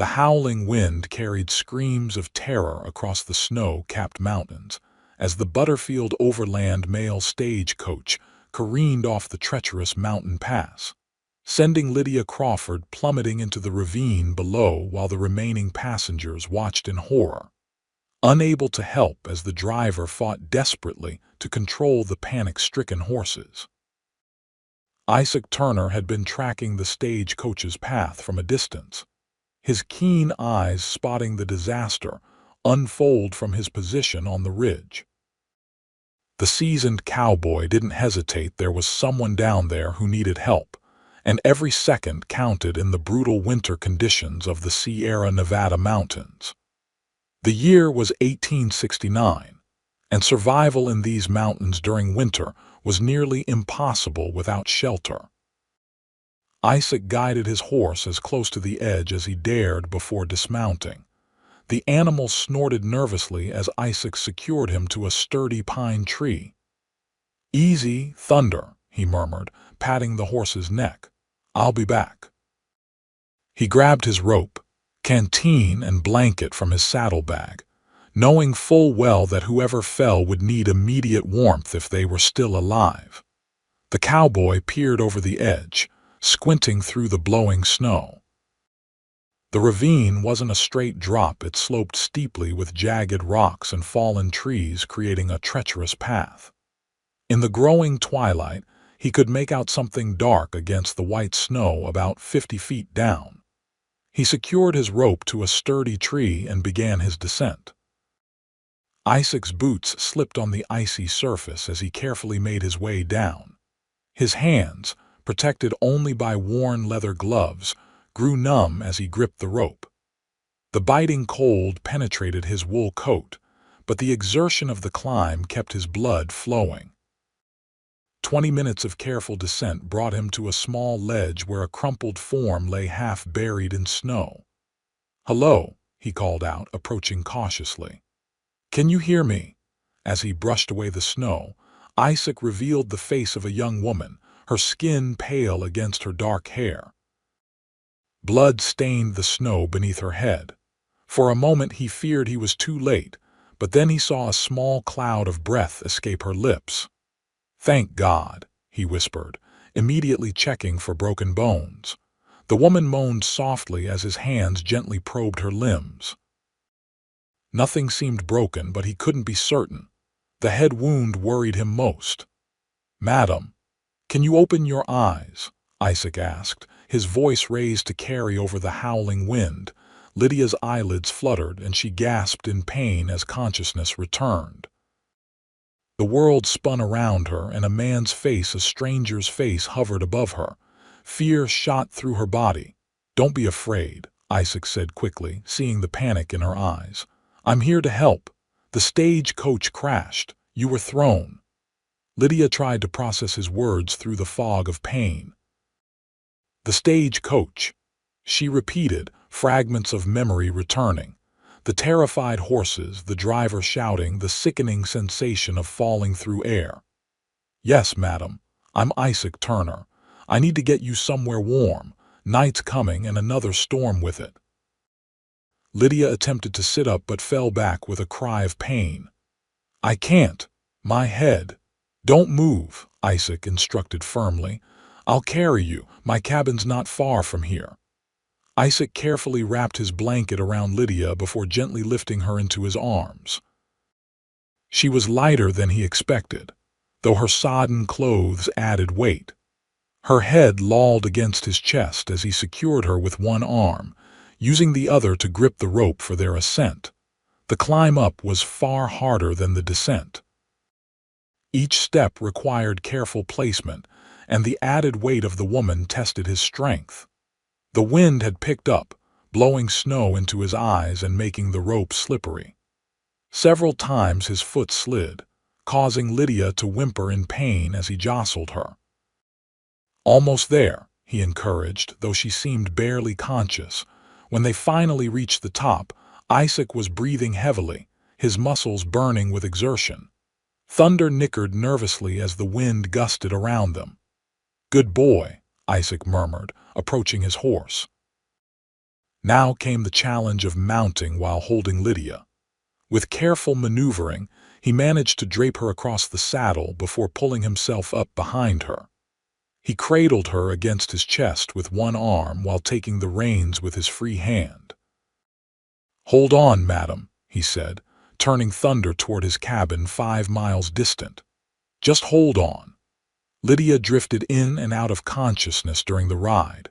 The howling wind carried screams of terror across the snow-capped mountains as the Butterfield Overland Mail stagecoach careened off the treacherous mountain pass, sending Lydia Crawford plummeting into the ravine below while the remaining passengers watched in horror, unable to help as the driver fought desperately to control the panic-stricken horses. Isaac Turner had been tracking the stagecoach's path from a distance, his keen eyes spotting the disaster unfold from his position on the ridge. The seasoned cowboy didn't hesitate. There was someone down there who needed help, and every second counted in the brutal winter conditions of the Sierra Nevada mountains. The year was 1869, and survival in these mountains during winter was nearly impossible without shelter. Isaac guided his horse as close to the edge as he dared before dismounting. The animal snorted nervously as Isaac secured him to a sturdy pine tree. "Easy, Thunder," he murmured, patting the horse's neck. "I'll be back." He grabbed his rope, canteen, and blanket from his saddlebag, knowing full well that whoever fell would need immediate warmth if they were still alive. The cowboy peered over the edge, squinting through the blowing snow. The ravine wasn't a straight drop. It sloped steeply with jagged rocks and fallen trees, creating a treacherous path. In the growing twilight, he could make out something dark against the white snow about 50 feet down. He secured his rope to a sturdy tree and began his descent. Isaac's boots slipped on the icy surface as he carefully made his way down. His hands, protected only by worn leather gloves, grew numb as he gripped the rope. The biting cold penetrated his wool coat, but the exertion of the climb kept his blood flowing. 20 minutes of careful descent brought him to a small ledge where a crumpled form lay half buried in snow. "Hello," he called out, approaching cautiously. "Can you hear me?" As he brushed away the snow, Isaac revealed the face of a young woman, her skin pale against her dark hair. Blood stained the snow beneath her head. For a moment he feared he was too late, but then he saw a small cloud of breath escape her lips. "Thank God," he whispered, immediately checking for broken bones. The woman moaned softly as his hands gently probed her limbs. Nothing seemed broken, but he couldn't be certain. The head wound worried him most. "Madam, can you open your eyes?" Isaac asked, his voice raised to carry over the howling wind. Lydia's eyelids fluttered, and she gasped in pain as consciousness returned. The world spun around her, and a man's face, a stranger's face, hovered above her. Fear shot through her body. "Don't be afraid," Isaac said quickly, seeing the panic in her eyes. "I'm here to help. The stagecoach crashed. You were thrown." Lydia tried to process his words through the fog of pain. "The stagecoach," she repeated, fragments of memory returning. The terrified horses, the driver shouting, the sickening sensation of falling through air. "Yes, madam. I'm Isaac Turner. I need to get you somewhere warm. Night's coming and another storm with it." Lydia attempted to sit up but fell back with a cry of pain. "I can't. My head." "Don't move," Isaac instructed firmly. "I'll carry you. My cabin's not far from here." Isaac carefully wrapped his blanket around Lydia before gently lifting her into his arms. She was lighter than he expected, though her sodden clothes added weight. Her head lolled against his chest as he secured her with one arm, using the other to grip the rope for their ascent. The climb up was far harder than the descent. Each step required careful placement, and the added weight of the woman tested his strength. The wind had picked up, blowing snow into his eyes and making the rope slippery. Several times his foot slid, causing Lydia to whimper in pain as he jostled her. "Almost there," he encouraged, though she seemed barely conscious. When they finally reached the top, Isaac was breathing heavily, his muscles burning with exertion. Thunder nickered nervously as the wind gusted around them. "Good boy," Isaac murmured, approaching his horse. Now came the challenge of mounting while holding Lydia. With careful maneuvering, he managed to drape her across the saddle before pulling himself up behind her. He cradled her against his chest with one arm while taking the reins with his free hand. "Hold on, madam," he said, turning Thunder toward his cabin 5 miles distant. "Just hold on." Lydia drifted in and out of consciousness during the ride.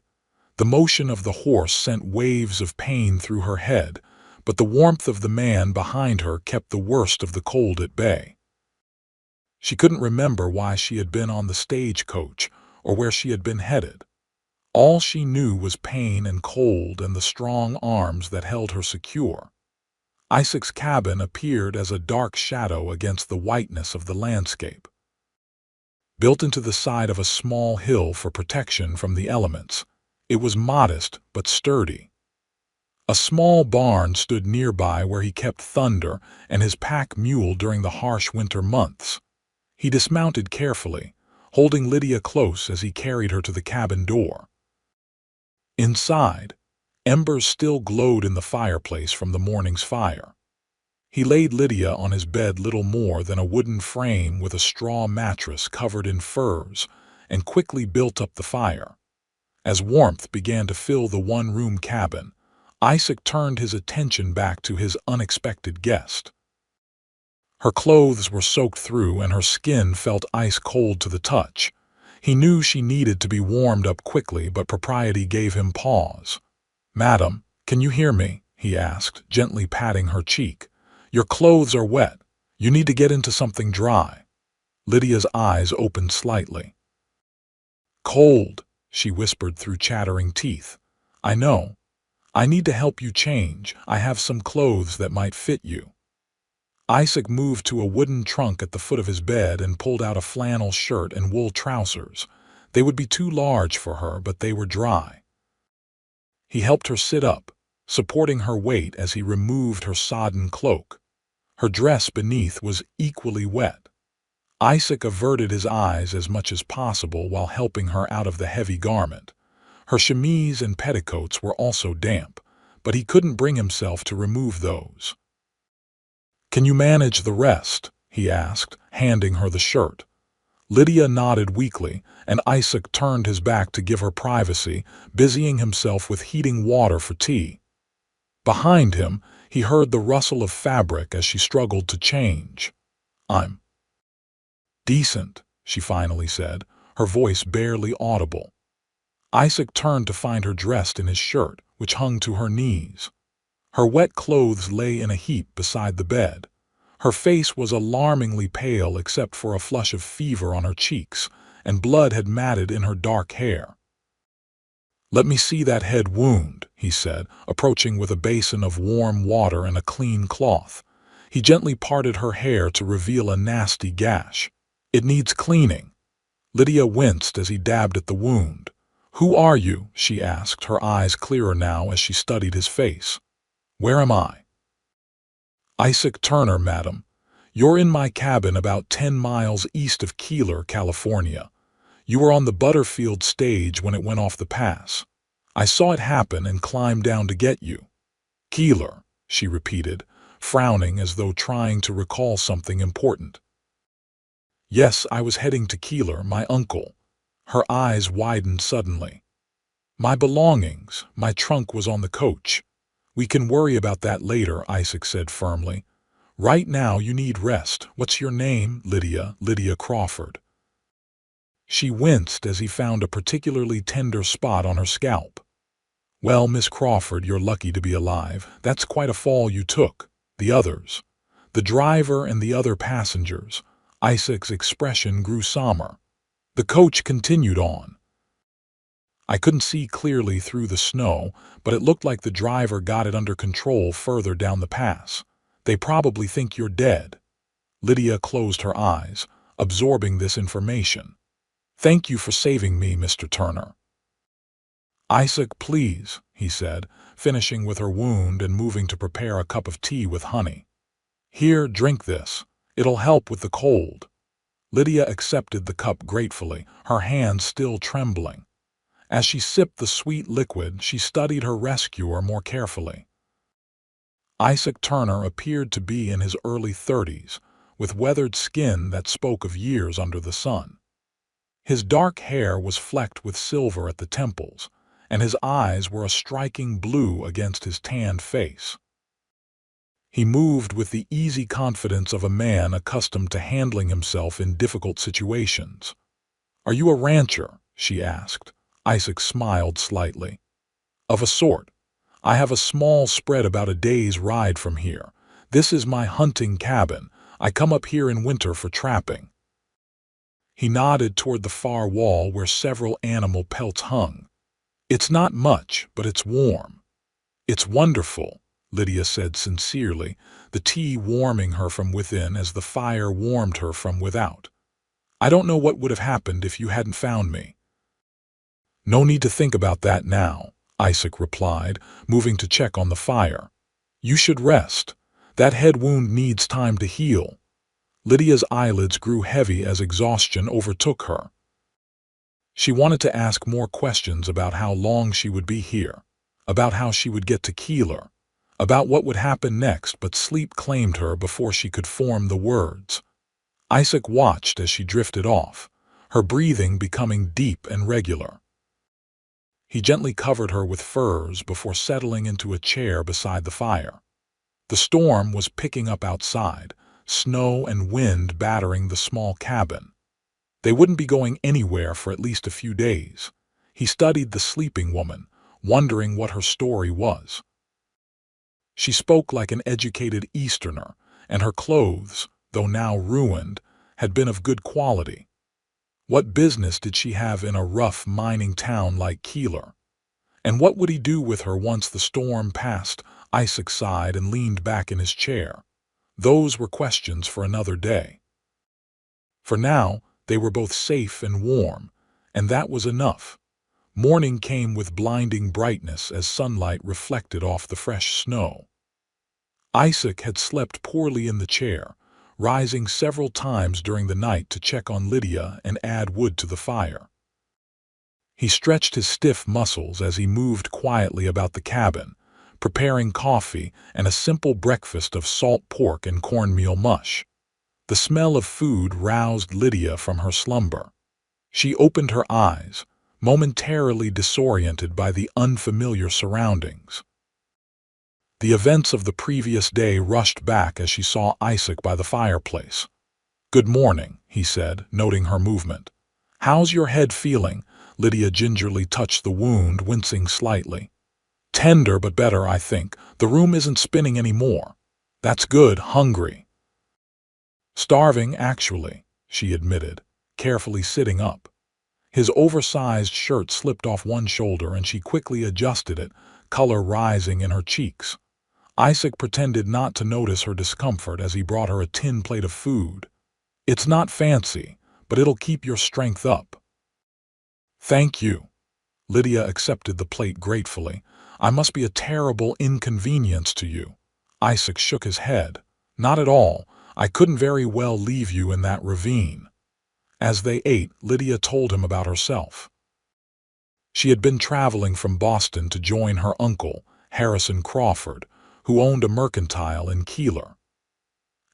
The motion of the horse sent waves of pain through her head, but the warmth of the man behind her kept the worst of the cold at bay. She couldn't remember why she had been on the stagecoach or where she had been headed. All she knew was pain and cold and the strong arms that held her secure. Isaac's cabin appeared as a dark shadow against the whiteness of the landscape. Built into the side of a small hill for protection from the elements, it was modest but sturdy. A small barn stood nearby where he kept Thunder and his pack mule during the harsh winter months. He dismounted carefully, holding Lydia close as he carried her to the cabin door. Inside, embers still glowed in the fireplace from the morning's fire. He laid Lydia on his bed little more than a wooden frame with a straw mattress covered in furs and quickly built up the fire. As warmth began to fill the one-room cabin, Isaac turned his attention back to his unexpected guest. Her clothes were soaked through and her skin felt ice-cold to the touch. He knew she needed to be warmed up quickly, but propriety gave him pause. "Madam, can you hear me?" he asked, gently patting her cheek. "Your clothes are wet. You need to get into something dry." Lydia's eyes opened slightly. "Cold," she whispered through chattering teeth. "I know. I need to help you change. I have some clothes that might fit you." Isaac moved to a wooden trunk at the foot of his bed and pulled out a flannel shirt and wool trousers. They would be too large for her, but they were dry. He helped her sit up, supporting her weight as he removed her sodden cloak. Her dress beneath was equally wet. Isaac averted his eyes as much as possible while helping her out of the heavy garment. Her chemise and petticoats were also damp, but he couldn't bring himself to remove those. "Can you manage the rest?" he asked, handing her the shirt. Lydia nodded weakly, and Isaac turned his back to give her privacy, busying himself with heating water for tea. Behind him, he heard the rustle of fabric as she struggled to change. "I'm decent," she finally said, her voice barely audible. Isaac turned to find her dressed in his shirt, which hung to her knees. Her wet clothes lay in a heap beside the bed. Her face was alarmingly pale except for a flush of fever on her cheeks, and blood had matted in her dark hair. "Let me see that head wound," he said, approaching with a basin of warm water and a clean cloth. He gently parted her hair to reveal a nasty gash. "It needs cleaning." Lydia winced as he dabbed at the wound. "Who are you?" she asked, her eyes clearer now as she studied his face. "Where am I?" "Isaac Turner, madam. You're in my cabin about 10 miles east of Keeler, California. You were on the Butterfield stage when it went off the pass. I saw it happen and climbed down to get you." "Keeler," she repeated, frowning as though trying to recall something important. "Yes, I was heading to Keeler, my uncle." Her eyes widened suddenly. "My belongings, my trunk was on the coach." "We can worry about that later," Isaac said firmly. "Right now you need rest. What's your name?" "Lydia Crawford." She winced as he found a particularly tender spot on her scalp. "Well, Miss Crawford, you're lucky to be alive. That's quite a fall you took. The others, the driver and the other passengers." Isaac's expression grew somber. The coach continued on. "I couldn't see clearly through the snow, but it looked like the driver got it under control further down the pass. They probably think you're dead." Lydia closed her eyes, absorbing this information. "Thank you for saving me, Mr. Turner." "Isaac, please," he said, finishing with her wound and moving to prepare a cup of tea with honey. "Here, drink this. It'll help with the cold." Lydia accepted the cup gratefully, her hands still trembling. As she sipped the sweet liquid, she studied her rescuer more carefully. Isaac Turner appeared to be in his early 30s, with weathered skin that spoke of years under the sun. His dark hair was flecked with silver at the temples, and his eyes were a striking blue against his tanned face. He moved with the easy confidence of a man accustomed to handling himself in difficult situations. "Are you a rancher?" she asked. Isaac smiled slightly. "Of a sort. I have a small spread about a day's ride from here. This is my hunting cabin. I come up here in winter for trapping." He nodded toward the far wall where several animal pelts hung. "It's not much, but it's warm." "It's wonderful," Lydia said sincerely, the tea warming her from within as the fire warmed her from without. "I don't know what would have happened if you hadn't found me." "No need to think about that now," Isaac replied, moving to check on the fire. "You should rest. That head wound needs time to heal." Lydia's eyelids grew heavy as exhaustion overtook her. She wanted to ask more questions about how long she would be here, about how she would get to Keeler, about what would happen next, but sleep claimed her before she could form the words. Isaac watched as she drifted off, her breathing becoming deep and regular. He gently covered her with furs before settling into a chair beside the fire. The storm was picking up outside, snow and wind battering the small cabin. They wouldn't be going anywhere for at least a few days. He studied the sleeping woman, wondering what her story was. She spoke like an educated Easterner, and her clothes, though now ruined, had been of good quality. What business did she have in a rough mining town like Keeler? And what would he do with her once the storm passed? Isaac sighed and leaned back in his chair. Those were questions for another day. For now, they were both safe and warm, and that was enough. Morning came with blinding brightness as sunlight reflected off the fresh snow. Isaac had slept poorly in the chair, rising several times during the night to check on Lydia and add wood to the fire. He stretched his stiff muscles as he moved quietly about the cabin, preparing coffee and a simple breakfast of salt pork and cornmeal mush. The smell of food roused Lydia from her slumber. She opened her eyes, momentarily disoriented by the unfamiliar surroundings. The events of the previous day rushed back as she saw Isaac by the fireplace. "Good morning," he said, noting her movement. "How's your head feeling?" Lydia gingerly touched the wound, wincing slightly. "Tender, but better, I think. The room isn't spinning anymore." "That's good. Hungry?" "Starving, actually," she admitted, carefully sitting up. His oversized shirt slipped off one shoulder and she quickly adjusted it, color rising in her cheeks. Isaac pretended not to notice her discomfort as he brought her a tin plate of food. "It's not fancy, but it'll keep your strength up." "Thank you." Lydia accepted the plate gratefully. "I must be a terrible inconvenience to you." Isaac shook his head. "Not at all. I couldn't very well leave you in that ravine." As they ate, Lydia told him about herself. She had been traveling from Boston to join her uncle, Harrison Crawford, who owned a mercantile in Keeler.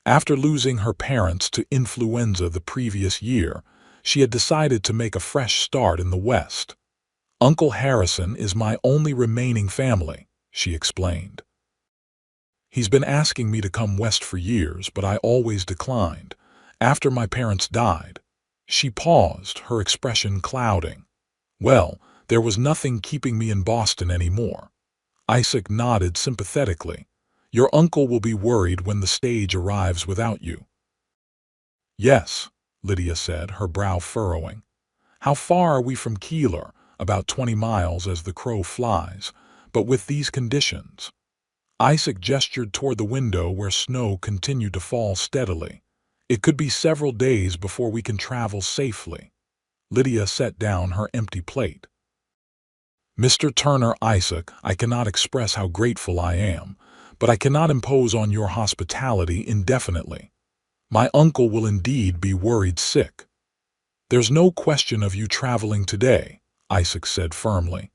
After losing her parents to influenza the previous year, she had decided to make a fresh start in the West. "Uncle Harrison is my only remaining family," she explained. "He's been asking me to come west for years, but I always declined. After my parents died." She paused, her expression clouding. "Well, there was nothing keeping me in Boston anymore." Isaac nodded sympathetically. "Your uncle will be worried when the stage arrives without you." "Yes," Lydia said, her brow furrowing. "How far are we from Keeler?" "About 20 miles as the crow flies. But with these conditions." Isaac gestured toward the window where snow continued to fall steadily. "It could be several days before we can travel safely." Lydia set down her empty plate. "Mr. Turner, Isaac, I cannot express how grateful I am, but I cannot impose on your hospitality indefinitely. My uncle will indeed be worried sick." "There's no question of you traveling today," Isaac said firmly.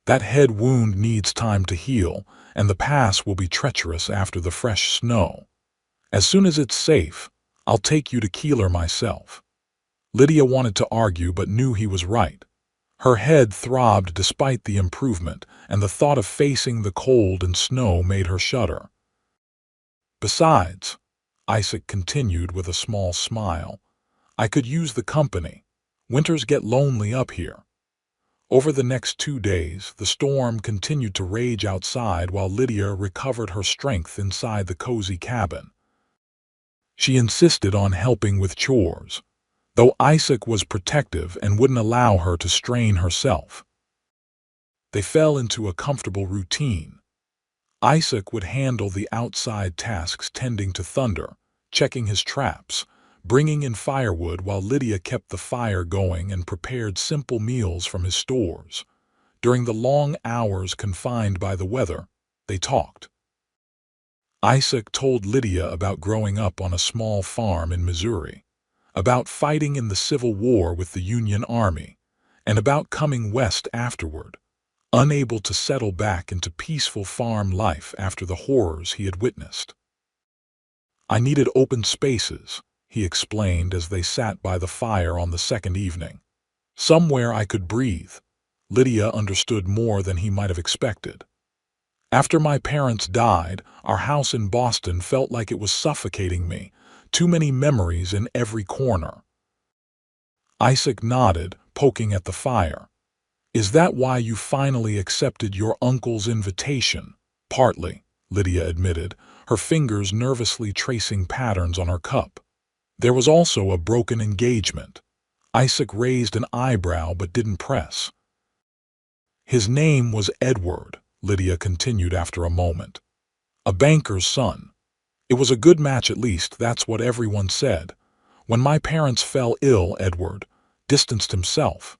That head wound needs time to heal, and the pass will be treacherous after the fresh snow. As soon as it's safe, I'll take you to Keeler myself. Lydia wanted to argue but knew he was right. Her head throbbed despite the improvement, and the thought of facing the cold and snow made her shudder. Besides, Isaac continued with a small smile, I could use the company. Winters get lonely up here. Over the next 2 days, the storm continued to rage outside while Lydia recovered her strength inside the cozy cabin. She insisted on helping with chores, though Isaac was protective and wouldn't allow her to strain herself. They fell into a comfortable routine. Isaac would handle the outside tasks tending to thunder, checking his traps, bringing in firewood while Lydia kept the fire going and prepared simple meals from his stores. During the long hours confined by the weather, they talked. Isaac told Lydia about growing up on a small farm in Missouri, about fighting in the Civil War with the Union Army, and about coming west afterward, unable to settle back into peaceful farm life after the horrors he had witnessed. I needed open spaces, he explained as they sat by the fire on the second evening. Somewhere I could breathe. Lydia understood more than he might have expected. After my parents died, our house in Boston felt like it was suffocating me, too many memories in every corner. Isaac nodded, poking at the fire. Is that why you finally accepted your uncle's invitation? Partly, Lydia admitted, her fingers nervously tracing patterns on her cup. There was also a broken engagement. Isaac raised an eyebrow but didn't press. His name was Edward, Lydia continued after a moment. A banker's son. It was a good match at least, that's what everyone said. When my parents fell ill, Edward distanced himself.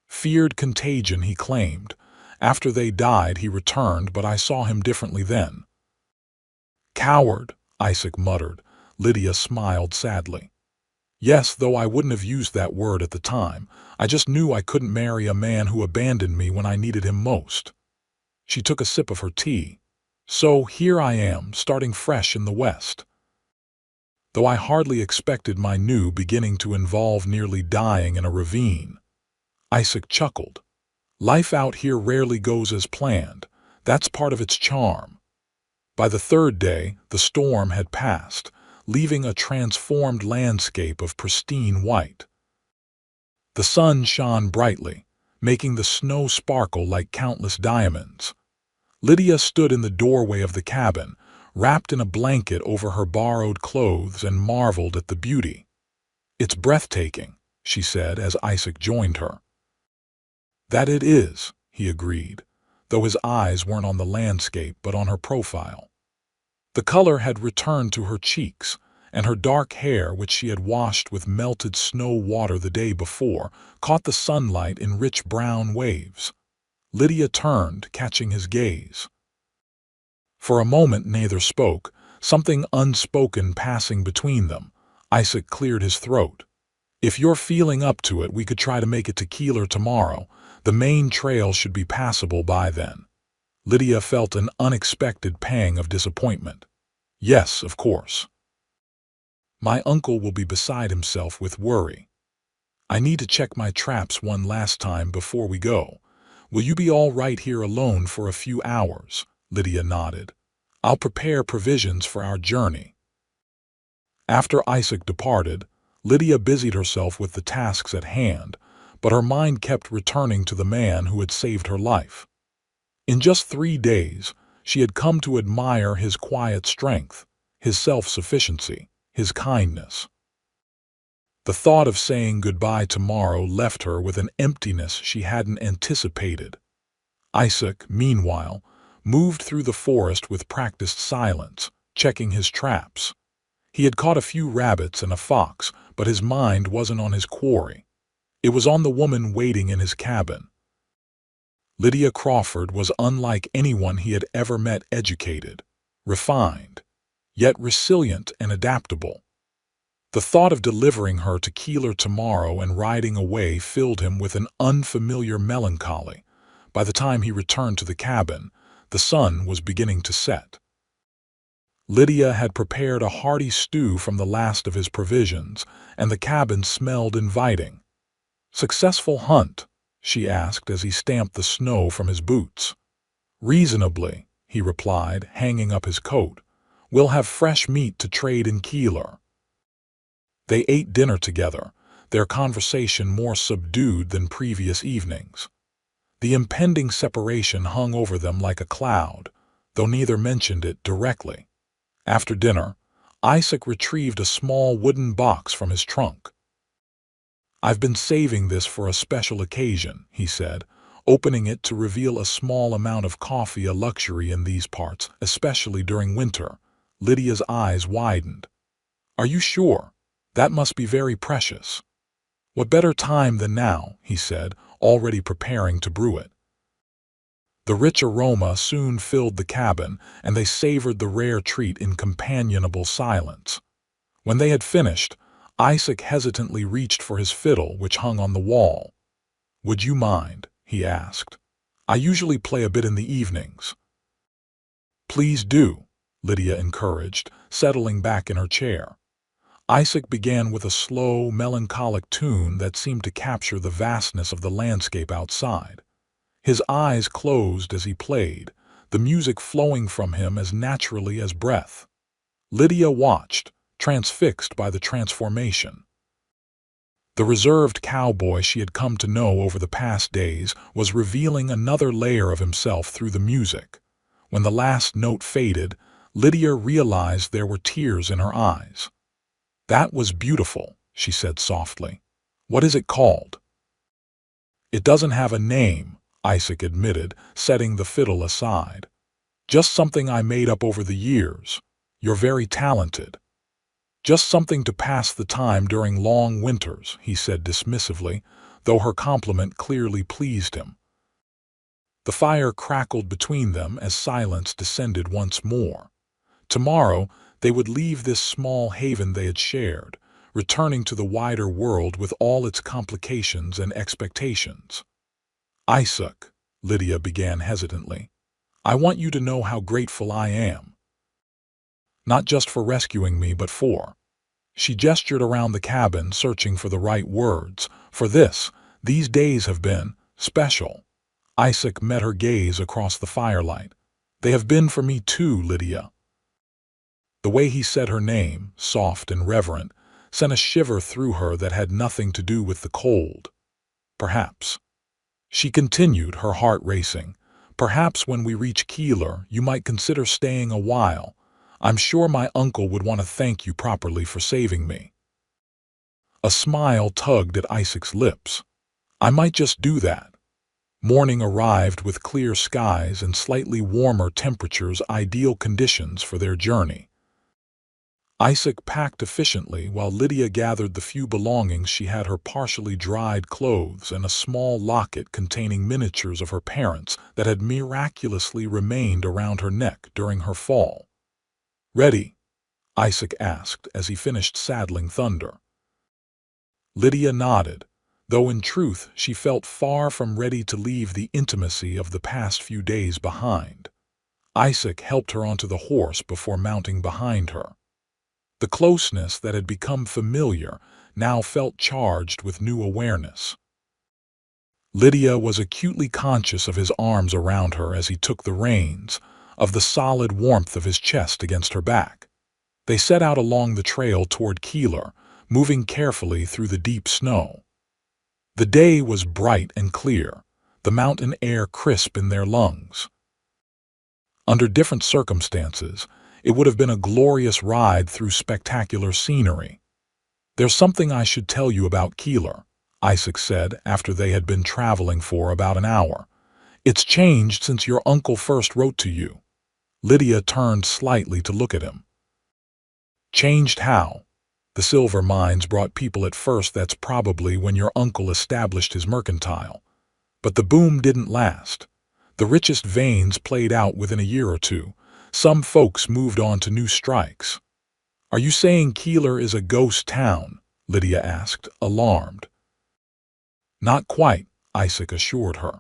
Feared contagion, he claimed. After they died, he returned, but I saw him differently then. Coward, Isaac muttered. Lydia smiled sadly. Yes, though I wouldn't have used that word at the time. I just knew I couldn't marry a man who abandoned me when I needed him most. She took a sip of her tea. So here I am, starting fresh in the West. Though I hardly expected my new beginning to involve nearly dying in a ravine. Isaac chuckled. Life out here rarely goes as planned. That's part of its charm. By the third day, the storm had passed, leaving a transformed landscape of pristine white. The sun shone brightly, making the snow sparkle like countless diamonds. Lydia stood in the doorway of the cabin, wrapped in a blanket over her borrowed clothes, and marveled at the beauty. It's breathtaking, she said as Isaac joined her. That it is, he agreed, though his eyes weren't on the landscape but on her profile. The color had returned to her cheeks, and her dark hair, which she had washed with melted snow water the day before, caught the sunlight in rich brown waves. Lydia turned, catching his gaze. For a moment neither spoke, something unspoken passing between them. Isaac cleared his throat. If you're feeling up to it, we could try to make it to Keeler tomorrow. The main trail should be passable by then. Lydia felt an unexpected pang of disappointment. Yes, of course. My uncle will be beside himself with worry. I need to check my traps one last time before we go. Will you be all right here alone for a few hours? Lydia nodded. I'll prepare provisions for our journey. After Isaac departed, Lydia busied herself with the tasks at hand, but her mind kept returning to the man who had saved her life. In just 3 days, she had come to admire his quiet strength, his self-sufficiency, his kindness. The thought of saying goodbye tomorrow left her with an emptiness she hadn't anticipated. Isaac, meanwhile, moved through the forest with practiced silence, checking his traps. He had caught a few rabbits and a fox, but his mind wasn't on his quarry. It was on the woman waiting in his cabin. Lydia Crawford was unlike anyone he had ever met, educated, refined, yet resilient and adaptable. The thought of delivering her to Keeler tomorrow and riding away filled him with an unfamiliar melancholy. By the time he returned to the cabin, the sun was beginning to set. Lydia had prepared a hearty stew from the last of his provisions, and the cabin smelled inviting. "Successful hunt?" she asked as he stamped the snow from his boots. "Reasonably," he replied, hanging up his coat. "We'll have fresh meat to trade in Keeler." They ate dinner together, their conversation more subdued than previous evenings. The impending separation hung over them like a cloud, though neither mentioned it directly. After dinner, Isaac retrieved a small wooden box from his trunk. "I've been saving this for a special occasion," he said, opening it to reveal a small amount of coffee, a luxury in these parts, especially during winter. Lydia's eyes widened. "Are you sure? That must be very precious." "What better time than now?" he said, already preparing to brew it. The rich aroma soon filled the cabin, and they savored the rare treat in companionable silence. When they had finished, Isaac hesitantly reached for his fiddle, which hung on the wall. "Would you mind?" he asked. "I usually play a bit in the evenings." "Please do," Lydia encouraged, settling back in her chair. Isaac began with a slow, melancholic tune that seemed to capture the vastness of the landscape outside. His eyes closed as he played, the music flowing from him as naturally as breath. Lydia watched, transfixed by the transformation. The reserved cowboy she had come to know over the past days was revealing another layer of himself through the music. When the last note faded, Lydia realized there were tears in her eyes. "That was beautiful," she said softly. "What is it called?" "It doesn't have a name," Isaac admitted, setting the fiddle aside. "Just something I made up over the years. You're very talented." "Just something to pass the time during long winters," he said dismissively, though her compliment clearly pleased him. The fire crackled between them as silence descended once more. Tomorrow they would leave this small haven they had shared, returning to the wider world with all its complications and expectations. "Isaac," Lydia began hesitantly, "I want you to know how grateful I am. Not just for rescuing me, but for—" She gestured around the cabin, searching for the right words. These days have been special." Isaac met her gaze across the firelight. "They have been for me too, Lydia." The way he said her name, soft and reverent, sent a shiver through her that had nothing to do with the cold. "Perhaps," she continued, her heart racing, "perhaps when we reach Keeler, you might consider staying a while. I'm sure my uncle would want to thank you properly for saving me." A smile tugged at Isaac's lips. "I might just do that." Morning arrived with clear skies and slightly warmer temperatures, ideal conditions for their journey. Isaac packed efficiently while Lydia gathered the few belongings she had, her partially dried clothes and a small locket containing miniatures of her parents that had miraculously remained around her neck during her fall. "Ready?" Isaac asked as he finished saddling Thunder. Lydia nodded, though in truth she felt far from ready to leave the intimacy of the past few days behind. Isaac helped her onto the horse before mounting behind her. The closeness that had become familiar now felt charged with new awareness. Lydia was acutely conscious of his arms around her as he took the reins, of the solid warmth of his chest against her back. They set out along the trail toward Keeler, moving carefully through the deep snow. The day was bright and clear, the mountain air crisp in their lungs. Under different circumstances, it would have been a glorious ride through spectacular scenery. "There's something I should tell you about Keeler," Isaac said after they had been traveling for about an hour. "It's changed since your uncle first wrote to you." Lydia turned slightly to look at him. "Changed how?" "The silver mines brought people at first. That's probably when your uncle established his mercantile. But the boom didn't last. The richest veins played out within a year or two. Some folks moved on to new strikes." Are you saying Keeler is a ghost town? Lydia asked, alarmed. Not quite, Isaac assured her.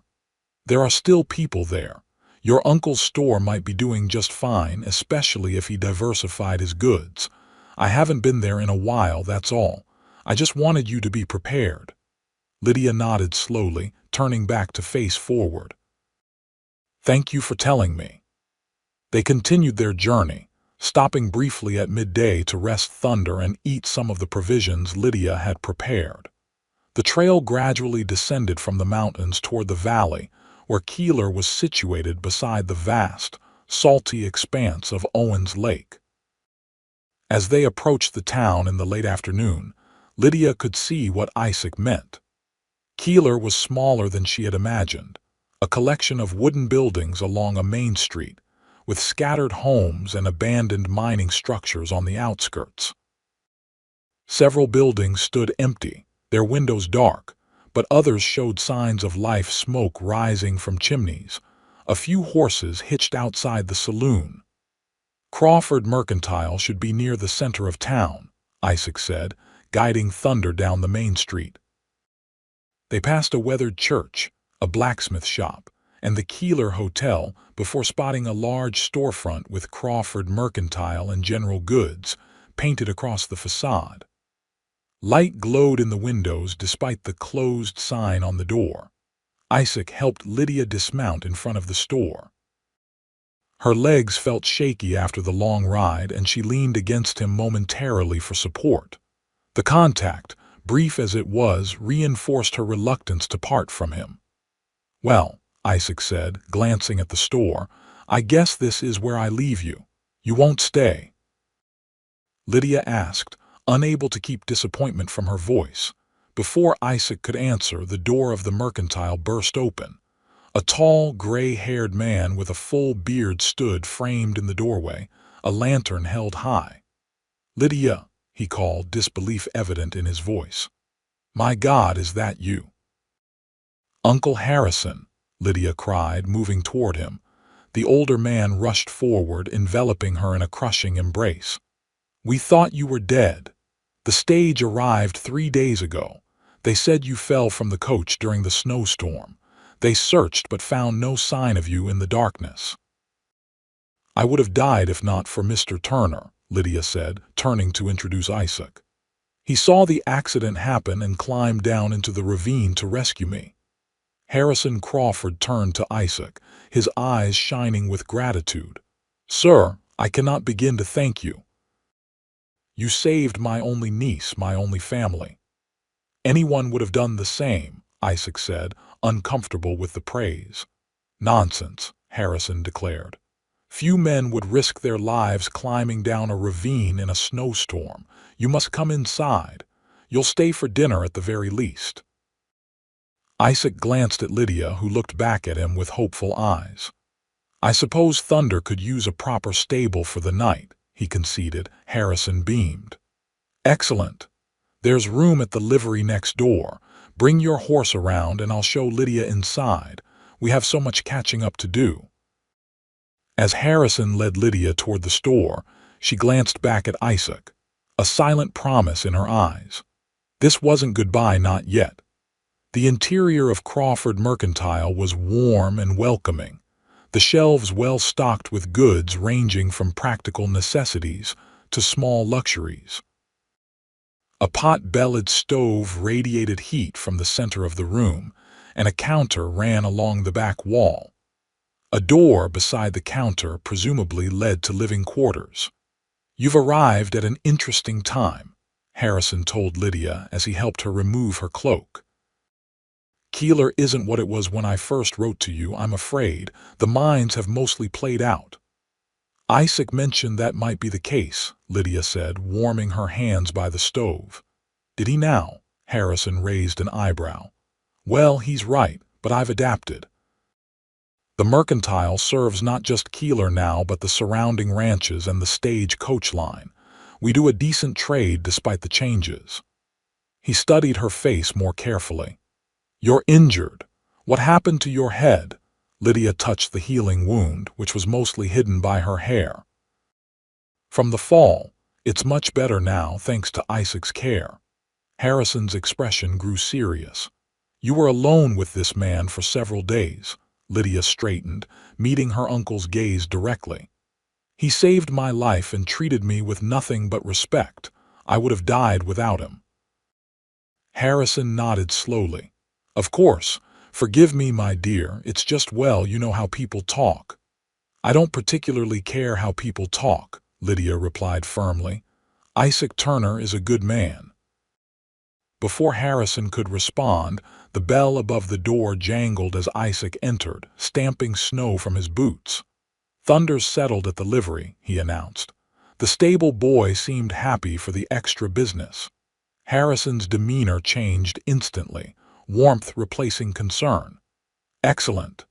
There are still people there. Your uncle's store might be doing just fine, especially if he diversified his goods. I haven't been there in a while, that's all. I just wanted you to be prepared. Lydia nodded slowly, turning back to face forward. Thank you for telling me. They continued their journey, stopping briefly at midday to rest Thunder and eat some of the provisions Lydia had prepared. The trail gradually descended from the mountains toward the valley, where Keeler was situated beside the vast, salty expanse of Owens Lake. As they approached the town in the late afternoon, Lydia could see what Isaac meant. Keeler was smaller than she had imagined, a collection of wooden buildings along a main street, with scattered homes and abandoned mining structures on the outskirts. Several buildings stood empty, their windows dark, but others showed signs of life, smoke rising from chimneys, a few horses hitched outside the saloon. Crawford Mercantile should be near the center of town, Isaac said, guiding Thunder down the main street. They passed a weathered church, a blacksmith shop, and the Keeler Hotel before spotting a large storefront with Crawford Mercantile and General Goods painted across the facade. Light glowed in the windows despite the closed sign on the door. Isaac helped Lydia dismount in front of the store. Her legs felt shaky after the long ride, and she leaned against him momentarily for support. The contact, brief as it was, reinforced her reluctance to part from him. Well, Isaac said, glancing at the store, I guess this is where I leave you. You won't stay? Lydia asked, unable to keep disappointment from her voice. Before Isaac could answer, the door of the mercantile burst open. A tall, gray-haired man with a full beard stood framed in the doorway, a lantern held high. Lydia, he called, disbelief evident in his voice. My God, is that you? Uncle Harrison, Lydia cried, moving toward him. The older man rushed forward, enveloping her in a crushing embrace. We thought you were dead. The stage arrived 3 days ago. They said you fell from the coach during the snowstorm. They searched but found no sign of you in the darkness. I would have died if not for Mr. Turner, Lydia said, turning to introduce Isaac. He saw the accident happen and climbed down into the ravine to rescue me. Harrison Crawford turned to Isaac, his eyes shining with gratitude. Sir, I cannot begin to thank you. You saved my only niece, my only family. Anyone would have done the same, Isaac said, uncomfortable with the praise. Nonsense, Harrison declared. Few men would risk their lives climbing down a ravine in a snowstorm. You must come inside. You'll stay for dinner at the very least. Isaac glanced at Lydia, who looked back at him with hopeful eyes. I suppose Thunder could use a proper stable for the night, he conceded. Harrison beamed. Excellent. There's room at the livery next door. Bring your horse around and I'll show Lydia inside. We have so much catching up to do. As Harrison led Lydia toward the store, she glanced back at Isaac, a silent promise in her eyes. This wasn't goodbye, not yet. The interior of Crawford Mercantile was warm and welcoming, the shelves well stocked with goods ranging from practical necessities to small luxuries. A pot-bellied stove radiated heat from the center of the room, and a counter ran along the back wall. A door beside the counter presumably led to living quarters. You've arrived at an interesting time, Harrison told Lydia as he helped her remove her cloak. Keeler isn't what it was when I first wrote to you, I'm afraid. The mines have mostly played out. Isaac mentioned that might be the case, Lydia said, warming her hands by the stove. Did he now? Harrison raised an eyebrow. Well, he's right, but I've adapted. The mercantile serves not just Keeler now, but the surrounding ranches and the Stagecoach line. We do a decent trade despite the changes. He studied her face more carefully. You're injured. What happened to your head? Lydia touched the healing wound, which was mostly hidden by her hair. From the fall, It's much better now, thanks to Isaac's care. Harrison's expression grew serious. You were alone with this man for several days. Lydia straightened, meeting her uncle's gaze directly. He saved my life and treated me with nothing but respect. I would have died without him. Harrison nodded slowly. Of course. Forgive me, my dear. It's just, well, you know how people talk. I don't particularly care how people talk, Lydia replied firmly. Isaac Turner is a good man. Before Harrison could respond, the bell above the door jangled as Isaac entered, stamping snow from his boots. Thunder's settled at the livery, he announced. The stable boy seemed happy for the extra business. Harrison's demeanor changed instantly, warmth replacing concern. Excellent.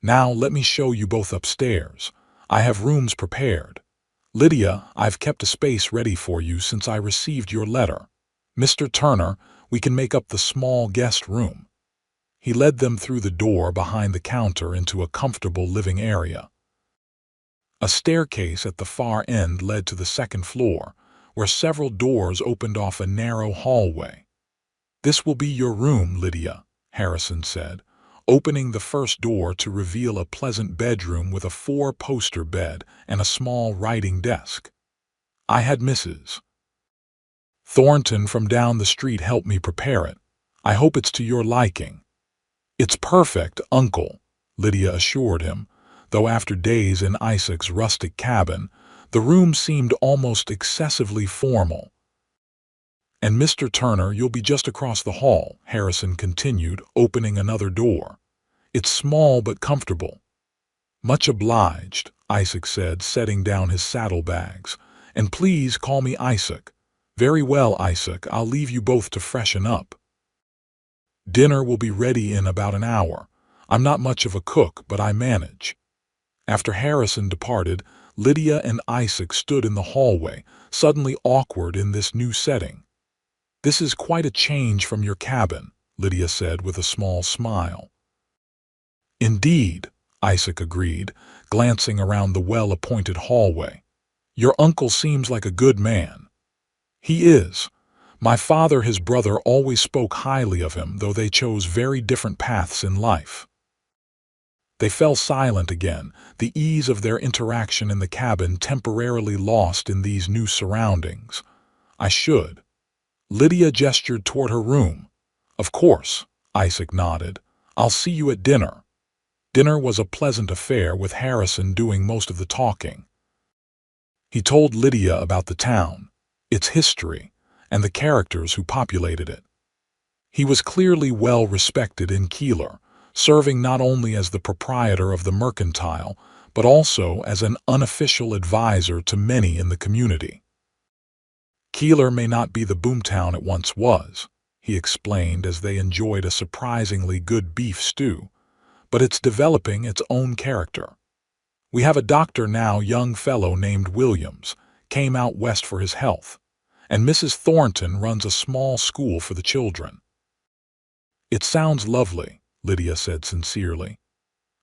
Now let me show you both upstairs. I have rooms prepared. Lydia, I've kept a space ready for you since I received your letter. Mr. Turner, we can make up the small guest room. He led them through the door behind the counter into a comfortable living area. A staircase at the far end led to the second floor, where several doors opened off a narrow hallway. This will be your room, Lydia, Harrison said, opening the first door to reveal a pleasant bedroom with a four-poster bed and a small writing desk. I had Mrs. Thornton from down the street help me prepare it. I hope it's to your liking. It's perfect, Uncle, Lydia assured him, though after days in Isaac's rustic cabin, the room seemed almost excessively formal. And Mr. Turner, you'll be just across the hall, Harrison continued, opening another door. It's small but comfortable. Much obliged, Isaac said, setting down his saddlebags. And please call me Isaac. Very well, Isaac, I'll leave you both to freshen up. Dinner will be ready in about an hour. I'm not much of a cook, but I manage. After Harrison departed, Lydia and Isaac stood in the hallway, suddenly awkward in this new setting. This is quite a change from your cabin, Lydia said with a small smile. Indeed, Isaac agreed, glancing around the well-appointed hallway. Your uncle seems like a good man. He is. My father, his brother, always spoke highly of him, though they chose very different paths in life. They fell silent again, the ease of their interaction in the cabin temporarily lost in these new surroundings. I should. Lydia gestured toward her room. Of course, Isaac nodded. I'll see you at dinner. Dinner was a pleasant affair, with Harrison doing most of the talking. He told Lydia about the town, its history, and the characters who populated it. He was clearly well respected in Keeler, serving not only as the proprietor of the mercantile, but also as an unofficial advisor to many in the community. Keeler may not be the boomtown it once was, he explained as they enjoyed a surprisingly good beef stew, but it's developing its own character. We have a doctor now, young fellow named Williams, came out west for his health, and Mrs. Thornton runs a small school for the children. It sounds lovely, Lydia said sincerely.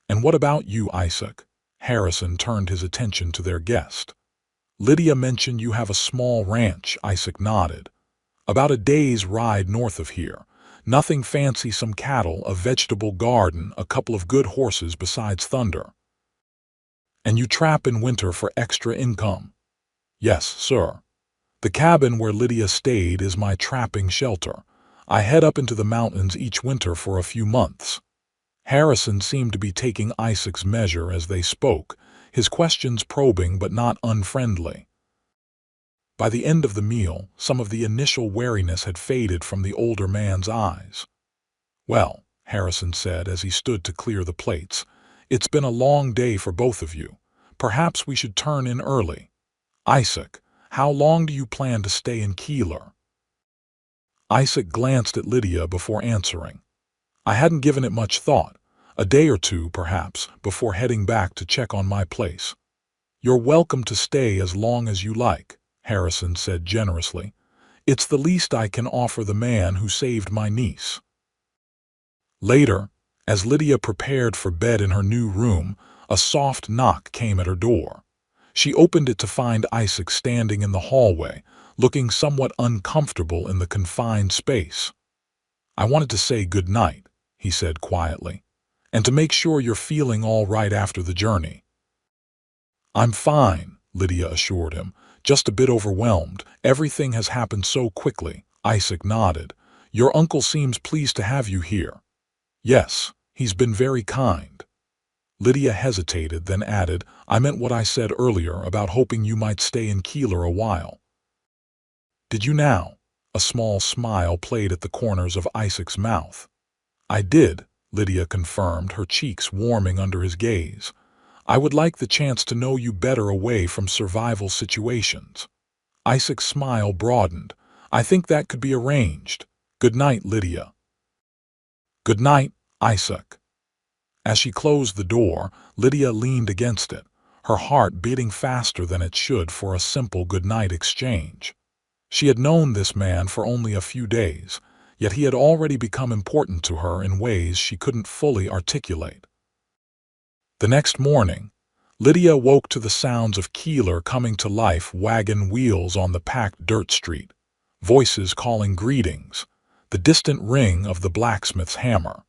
And what about you, Isaac? Harrison turned his attention to their guest. Lydia mentioned you have a small ranch, Isaac nodded. About a day's ride north of here. Nothing fancy, some cattle, a vegetable garden, a couple of good horses besides Thunder. And you trap in winter for extra income? Yes, sir. The cabin where Lydia stayed is my trapping shelter. I head up into the mountains each winter for a few months. Harrison seemed to be taking Isaac's measure as they spoke, his questions probing but not unfriendly. By the end of the meal, some of the initial wariness had faded from the older man's eyes. Well, Harrison said as he stood to clear the plates, it's been a long day for both of you. Perhaps we should turn in early. Isaac, how long do you plan to stay in Keeler? Isaac glanced at Lydia before answering. I hadn't given it much thought. A day or two, perhaps, before heading back to check on my place. You're welcome to stay as long as you like, Harrison said generously. It's the least I can offer the man who saved my niece. Later, as Lydia prepared for bed in her new room, a soft knock came at her door. She opened it to find Isaac standing in the hallway, looking somewhat uncomfortable in the confined space. "I wanted to say good night," he said quietly, "and to make sure you're feeling all right after the journey." "I'm fine," Lydia assured him, "just a bit overwhelmed. Everything has happened so quickly." Isaac nodded. "Your uncle seems pleased to have you here." "Yes, he's been very kind." Lydia hesitated, then added, "I meant what I said earlier about hoping you might stay in Keeler a while." "Did you now?" A small smile played at the corners of Isaac's mouth. "I did," Lydia confirmed, her cheeks warming under his gaze. "I would like the chance to know you better away from survival situations." Isaac's smile broadened. "I think that could be arranged. Good night, Lydia." "Good night, Isaac." As she closed the door, Lydia leaned against it, her heart beating faster than it should for a simple goodnight exchange. She had known this man for only a few days, yet he had already become important to her in ways she couldn't fully articulate. The next morning, Lydia woke to the sounds of Keeler coming to life, wagon wheels on the packed dirt street, voices calling greetings, the distant ring of the blacksmith's hammer.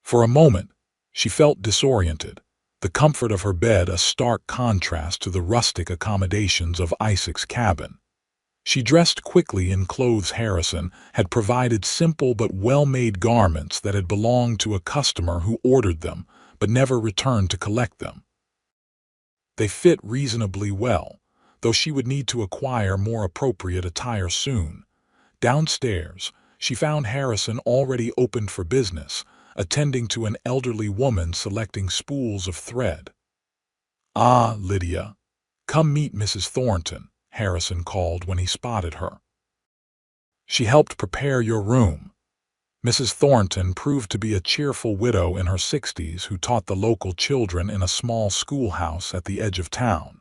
For a moment, she felt disoriented, the comfort of her bed a stark contrast to the rustic accommodations of Isaac's cabin. She dressed quickly in clothes Harrison had provided, simple but well-made garments that had belonged to a customer who ordered them but never returned to collect them. They fit reasonably well, though she would need to acquire more appropriate attire soon. Downstairs, she found Harrison already opened for business, attending to an elderly woman selecting spools of thread. "Ah, Lydia, come meet Mrs. Thornton," Harrison called when he spotted her. "She helped prepare your room." Mrs. Thornton proved to be a cheerful widow in her 60s who taught the local children in a small schoolhouse at the edge of town.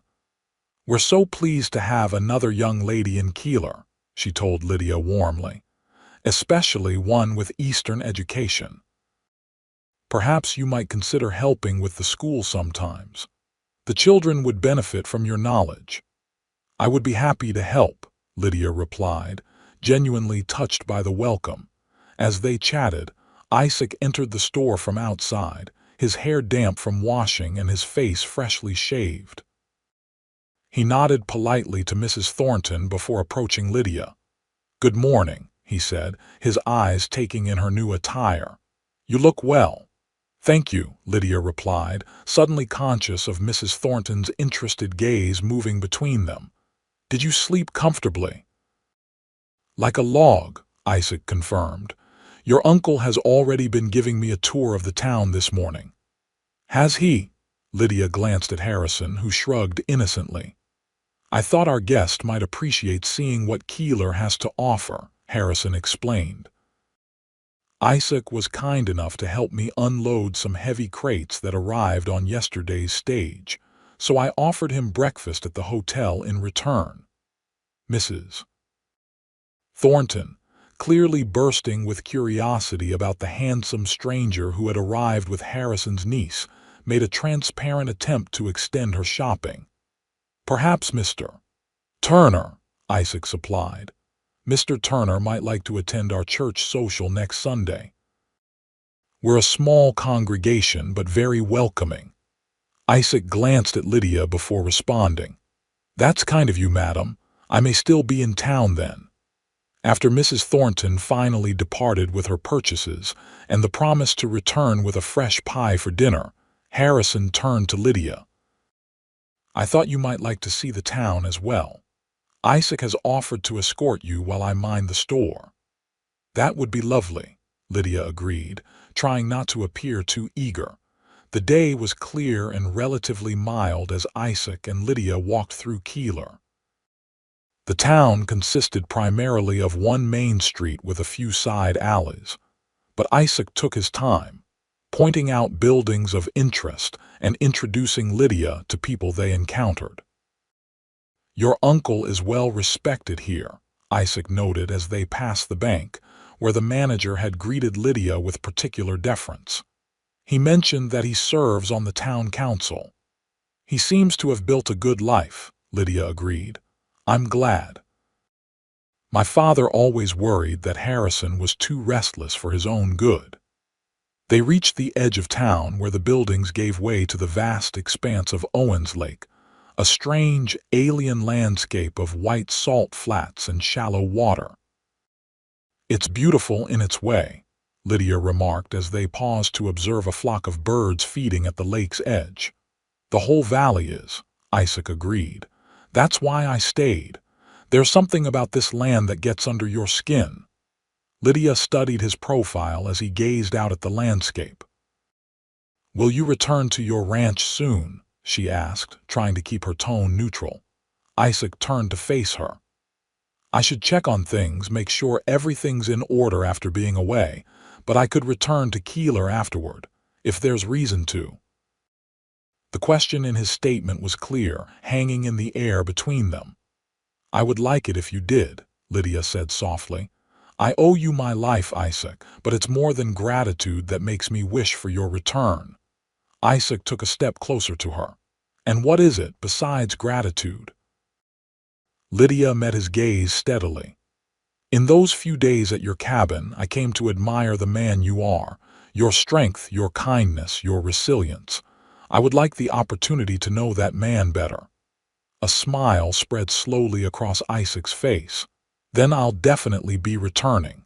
"We're so pleased to have another young lady in Keeler," she told Lydia warmly, "especially one with Eastern education. Perhaps you might consider helping with the school sometimes. The children would benefit from your knowledge." "I would be happy to help," Lydia replied, genuinely touched by the welcome. As they chatted, Isaac entered the store from outside, his hair damp from washing and his face freshly shaved. He nodded politely to Mrs. Thornton before approaching Lydia. "Good morning," he said, his eyes taking in her new attire. "You look well." "Thank you," Lydia replied, suddenly conscious of Mrs. Thornton's interested gaze moving between them. "Did you sleep comfortably?" "Like a log," Isaac confirmed. "Your uncle has already been giving me a tour of the town this morning." "Has he?" Lydia glanced at Harrison, who shrugged innocently. "I thought our guest might appreciate seeing what Keeler has to offer," Harrison explained. "Isaac was kind enough to help me unload some heavy crates that arrived on yesterday's stage, so I offered him breakfast at the hotel in return." Mrs. Thornton, clearly bursting with curiosity about the handsome stranger who had arrived with Harrison's niece, made a transparent attempt to extend her shopping. "Perhaps Mr. Turner," Isaac supplied. "Mr. Turner might like to attend our church social next Sunday. We're a small congregation but very welcoming." Isaac glanced at Lydia before responding. "That's kind of you, madam. I may still be in town then." After Mrs. Thornton finally departed with her purchases and the promise to return with a fresh pie for dinner, Harrison turned to Lydia. "I thought you might like to see the town as well. Isaac has offered to escort you while I mind the store." "That would be lovely," Lydia agreed, trying not to appear too eager. The day was clear and relatively mild as Isaac and Lydia walked through Keeler. The town consisted primarily of one main street with a few side alleys, but Isaac took his time, pointing out buildings of interest and introducing Lydia to people they encountered. "Your uncle is well respected here," Isaac noted as they passed the bank, where the manager had greeted Lydia with particular deference. "He mentioned that he serves on the town council." He seems to have built a good life, Lydia agreed. I'm glad. My father always worried that Harrison was too restless for his own good. They reached the edge of town where the buildings gave way to the vast expanse of Owens Lake, a strange, alien landscape of white salt flats and shallow water. It's beautiful in its way, Lydia remarked as they paused to observe a flock of birds feeding at the lake's edge. The whole valley is, Isaac agreed. That's why I stayed. There's something about this land that gets under your skin. Lydia studied his profile as he gazed out at the landscape. Will you return to your ranch soon? She asked, trying to keep her tone neutral. Isaac turned to face her. I should check on things, make sure everything's in order after being away, but I could return to Keeler afterward, if there's reason to. The question in his statement was clear, hanging in the air between them. I would like it if you did, Lydia said softly. I owe you my life, Isaac, but it's more than gratitude that makes me wish for your return. Isaac took a step closer to her. And what is it besides gratitude? Lydia met his gaze steadily. In those few days at your cabin, I came to admire the man you are, your strength, your kindness, your resilience. I would like the opportunity to know that man better. A smile spread slowly across Isaac's face. Then I'll definitely be returning.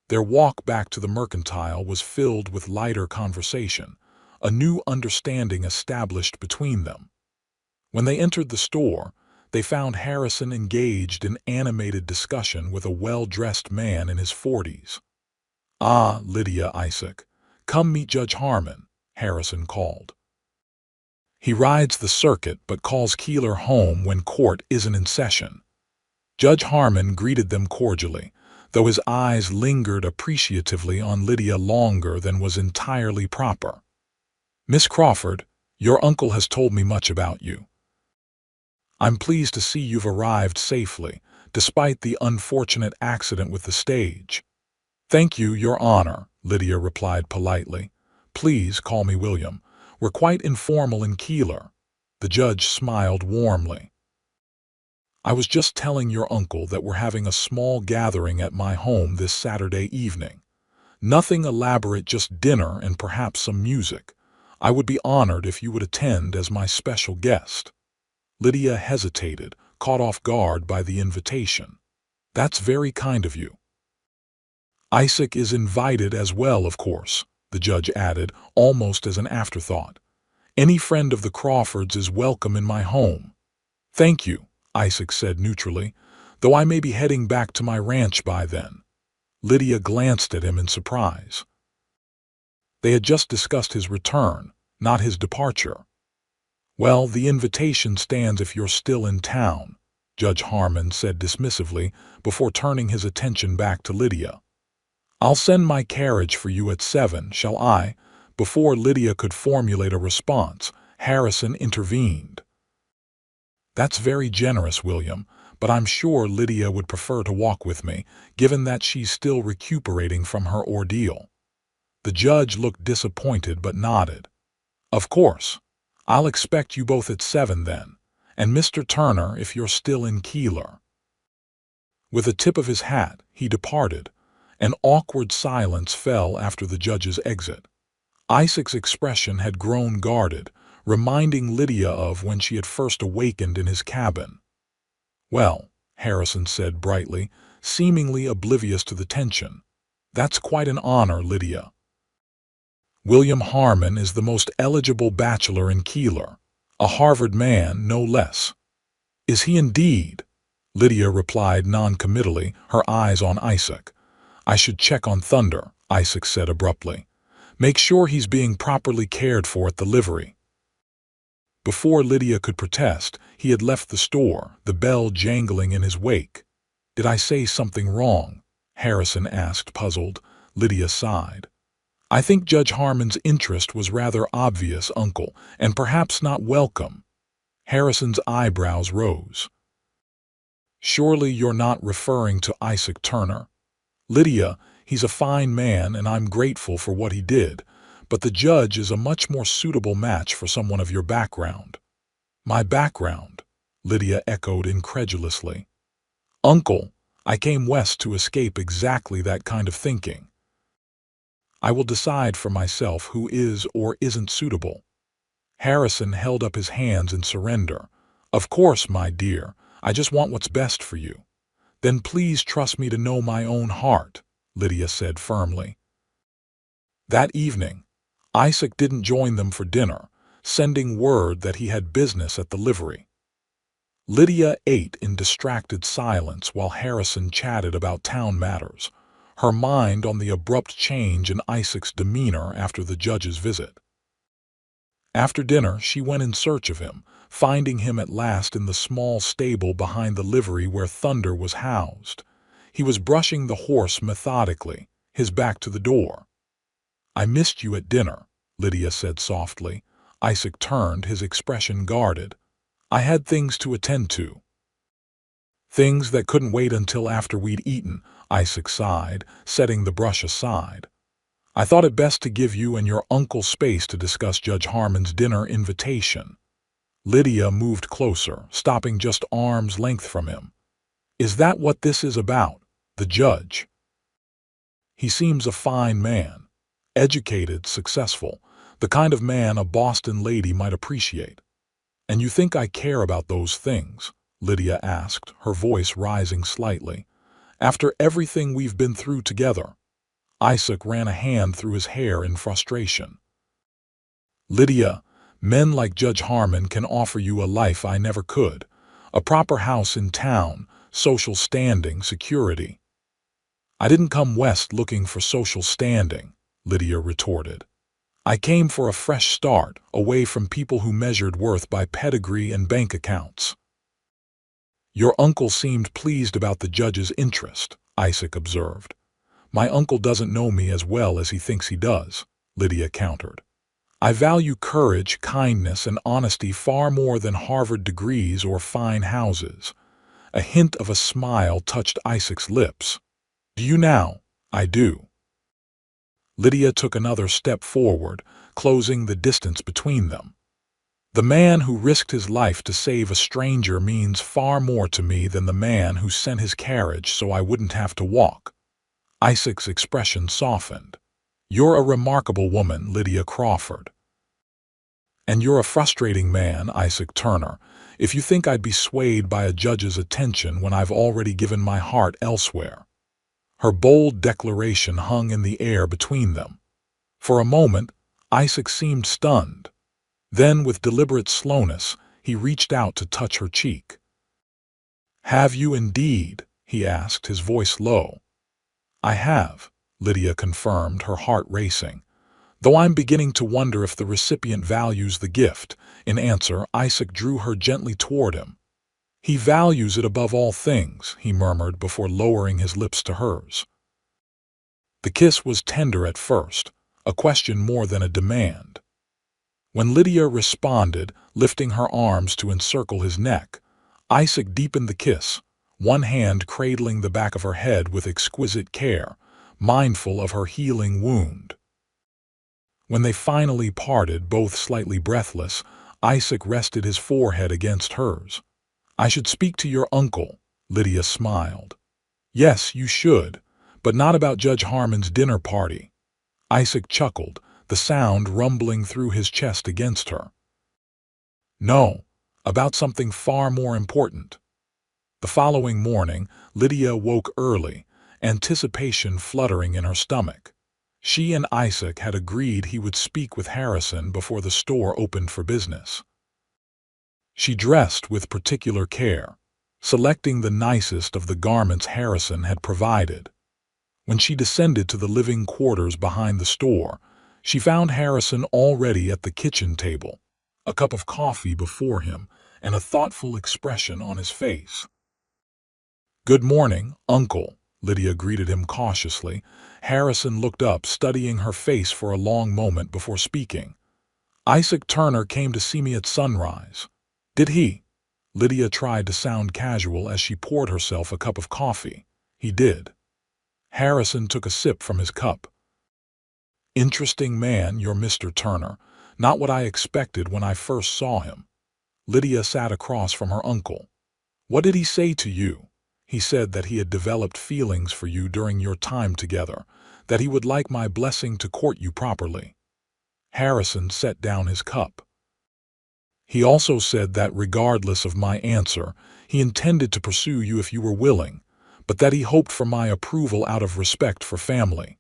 Their walk back to the mercantile was filled with lighter conversation, a new understanding established between them. When they entered the store, they found Harrison engaged in animated discussion with a well-dressed man in his 40s. Ah, Lydia, Isaac, come meet Judge Harmon, Harrison called. He rides the circuit but calls Keeler home when court isn't in session. Judge Harmon greeted them cordially, though his eyes lingered appreciatively on Lydia longer than was entirely proper. Miss Crawford, your uncle has told me much about you. I'm pleased to see you've arrived safely, despite the unfortunate accident with the stage. Thank you, Your Honor, Lydia replied politely. Please call me William. We're quite informal in Keeler. The judge smiled warmly. I was just telling your uncle that we're having a small gathering at my home this Saturday evening. Nothing elaborate, just dinner and perhaps some music. I would be honored if you would attend as my special guest. Lydia hesitated, caught off guard by the invitation. That's very kind of you. Isaac is invited as well, of course, the judge added, almost as an afterthought. Any friend of the Crawfords is welcome in my home. Thank you, Isaac said neutrally, though I may be heading back to my ranch by then. Lydia glanced at him in surprise. They had just discussed his return, not his departure. Well, the invitation stands if you're still in town, Judge Harmon said dismissively before turning his attention back to Lydia. I'll send my carriage for you at 7, shall I? Before Lydia could formulate a response, Harrison intervened. That's very generous, William, but I'm sure Lydia would prefer to walk with me, given that she's still recuperating from her ordeal. The judge looked disappointed but nodded. Of course. I'll expect you both at 7 then, and Mr. Turner if you're still in Keeler. With a tip of his hat, he departed. An awkward silence fell after the judge's exit. Isaac's expression had grown guarded, reminding Lydia of when she had first awakened in his cabin. Well, Harrison said brightly, seemingly oblivious to the tension. That's quite an honor, Lydia. William Harmon is the most eligible bachelor in Keeler, a Harvard man, no less. Is he indeed? Lydia replied non-committally, her eyes on Isaac. I should check on Thunder, Isaac said abruptly. Make sure he's being properly cared for at the livery. Before Lydia could protest, he had left the store, the bell jangling in his wake. Did I say something wrong? Harrison asked, puzzled. Lydia sighed. I think Judge Harmon's interest was rather obvious, Uncle, and perhaps not welcome. Harrison's eyebrows rose. Surely you're not referring to Isaac Turner? Lydia, he's a fine man and I'm grateful for what he did, but the judge is a much more suitable match for someone of your background." "My background?" Lydia echoed incredulously. "Uncle, I came west to escape exactly that kind of thinking. I will decide for myself who is or isn't suitable." Harrison held up his hands in surrender. "Of course, my dear, I just want what's best for you." "Then please trust me to know my own heart," Lydia said firmly. That evening, Isaac didn't join them for dinner, sending word that he had business at the livery. Lydia ate in distracted silence while Harrison chatted about town matters, her mind on the abrupt change in Isaac's demeanor after the judge's visit. After dinner, she went in search of him, finding him at last in the small stable behind the livery where Thunder was housed. He was brushing the horse methodically, his back to the door. "I missed you at dinner," Lydia said softly. Isaac turned, his expression guarded. "I had things to attend to." "Things that couldn't wait until after we'd eaten," Isaac sighed, setting the brush aside. "I thought it best to give you and your uncle space to discuss Judge Harmon's dinner invitation." Lydia moved closer, stopping just arm's length from him. "Is that what this is about, the judge? He seems a fine man, educated, successful, the kind of man a Boston lady might appreciate." "And you think I care about those things?" Lydia asked, her voice rising slightly. "After everything we've been through together?" Isaac ran a hand through his hair in frustration. "Lydia, men like Judge Harmon can offer you a life I never could. A proper house in town, social standing, security." "I didn't come west looking for social standing," Lydia retorted. "I came for a fresh start, away from people who measured worth by pedigree and bank accounts." "Your uncle seemed pleased about the judge's interest," Isaac observed. "My uncle doesn't know me as well as he thinks he does," Lydia countered. "I value courage, kindness, and honesty far more than Harvard degrees or fine houses." A hint of a smile touched Isaac's lips. "Do you now?" "I do." Lydia took another step forward, closing the distance between them. "The man who risked his life to save a stranger means far more to me than the man who sent his carriage so I wouldn't have to walk." Isaac's expression softened. "You're a remarkable woman, Lydia Crawford." "And you're a frustrating man, Isaac Turner, if you think I'd be swayed by a judge's attention when I've already given my heart elsewhere." Her bold declaration hung in the air between them. For a moment, Isaac seemed stunned. Then, with deliberate slowness, he reached out to touch her cheek. "Have you indeed?" he asked, his voice low. "I have," Lydia confirmed, her heart racing. "Though I'm beginning to wonder if the recipient values the gift." In answer, Isaac drew her gently toward him. "He values it above all things," he murmured before lowering his lips to hers. The kiss was tender at first, a question more than a demand. When Lydia responded, lifting her arms to encircle his neck, Isaac deepened the kiss, one hand cradling the back of her head with exquisite care, mindful of her healing wound. When they finally parted, both slightly breathless, Isaac rested his forehead against hers. "I should speak to your uncle," Lydia smiled. "Yes, you should, but not about Judge Harmon's dinner party." Isaac chuckled, the sound rumbling through his chest against her. "No, about something far more important." The following morning, Lydia woke early, anticipation fluttering in her stomach. She and Isaac had agreed he would speak with Harrison before the store opened for business. She dressed with particular care, selecting the nicest of the garments Harrison had provided. When she descended to the living quarters behind the store, she found Harrison already at the kitchen table, a cup of coffee before him and a thoughtful expression on his face. "Good morning, Uncle," Lydia greeted him cautiously. Harrison looked up, studying her face for a long moment before speaking. "Isaac Turner came to see me at sunrise." "Did he?" Lydia tried to sound casual as she poured herself a cup of coffee. "He did." Harrison took a sip from his cup. Interesting man, your Mr. Turner. Not what I expected when I first saw him. Lydia sat across from her uncle. What did he say to you? He said that he had developed feelings for you during your time together, that he would like my blessing to court you properly. Harrison set down his cup. He also said that regardless of my answer, he intended to pursue you if you were willing, but that he hoped for my approval out of respect for family.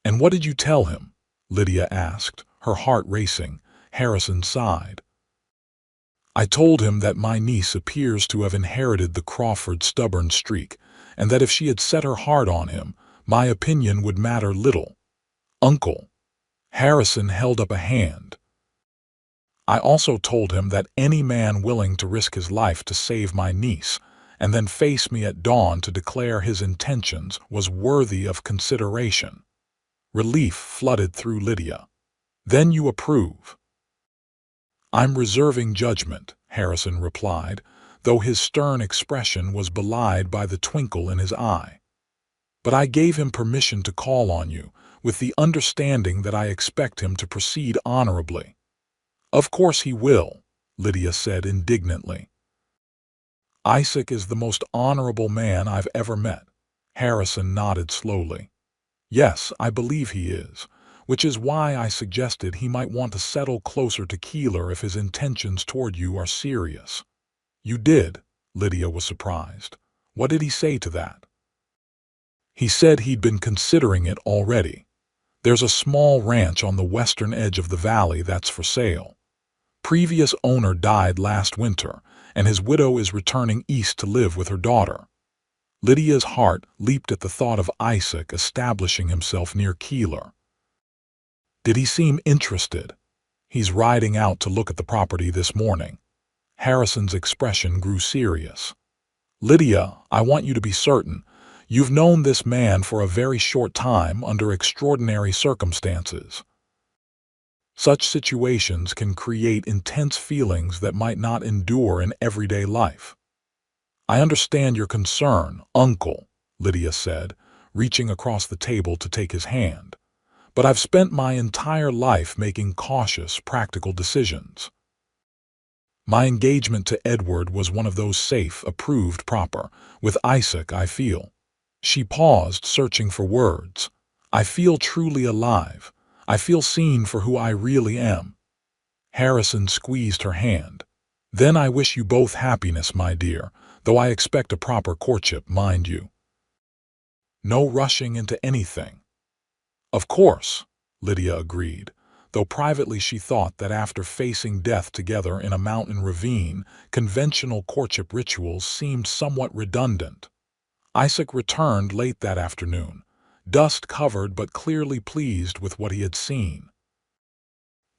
And what did you tell him? Lydia asked, her heart racing. Harrison sighed. I told him that my niece appears to have inherited the Crawford stubborn streak, and that if she had set her heart on him, my opinion would matter little. Uncle. Harrison held up a hand. I also told him that any man willing to risk his life to save my niece, and then face me at dawn to declare his intentions, was worthy of consideration. Relief flooded through Lydia. Then you approve? I'm reserving judgment, Harrison replied, though his stern expression was belied by the twinkle in his eye. But I gave him permission to call on you, with the understanding that I expect him to proceed honorably. Of course he will, Lydia said indignantly. Isaac is the most honorable man I've ever met. Harrison nodded slowly. Yes, I believe he is, which is why I suggested he might want to settle closer to Keeler if his intentions toward you are serious. You did? Lydia was surprised. What did he say to that? He said he'd been considering it already. There's a small ranch on the western edge of the valley that's for sale. Previous owner died last winter, and his widow is returning east to live with her daughter. Lydia's heart leaped at the thought of Isaac establishing himself near Keeler. Did he seem interested? He's riding out to look at the property this morning. Harrison's expression grew serious. Lydia, I want you to be certain. You've known this man for a very short time under extraordinary circumstances. Such situations can create intense feelings that might not endure in everyday life. I understand your concern, Uncle, Lydia said, reaching across the table to take his hand. But I've spent my entire life making cautious, practical decisions. My engagement to Edward was one of those safe, approved, proper. With Isaac, I feel. She paused, searching for words. I feel truly alive. I feel seen for who I really am. Harrison squeezed her hand. Then I wish you both happiness, my dear, though I expect a proper courtship, mind you. No rushing into anything. Of course, Lydia agreed, though privately she thought that after facing death together in a mountain ravine, conventional courtship rituals seemed somewhat redundant. Isaac returned late that afternoon, dust-covered but clearly pleased with what he had seen.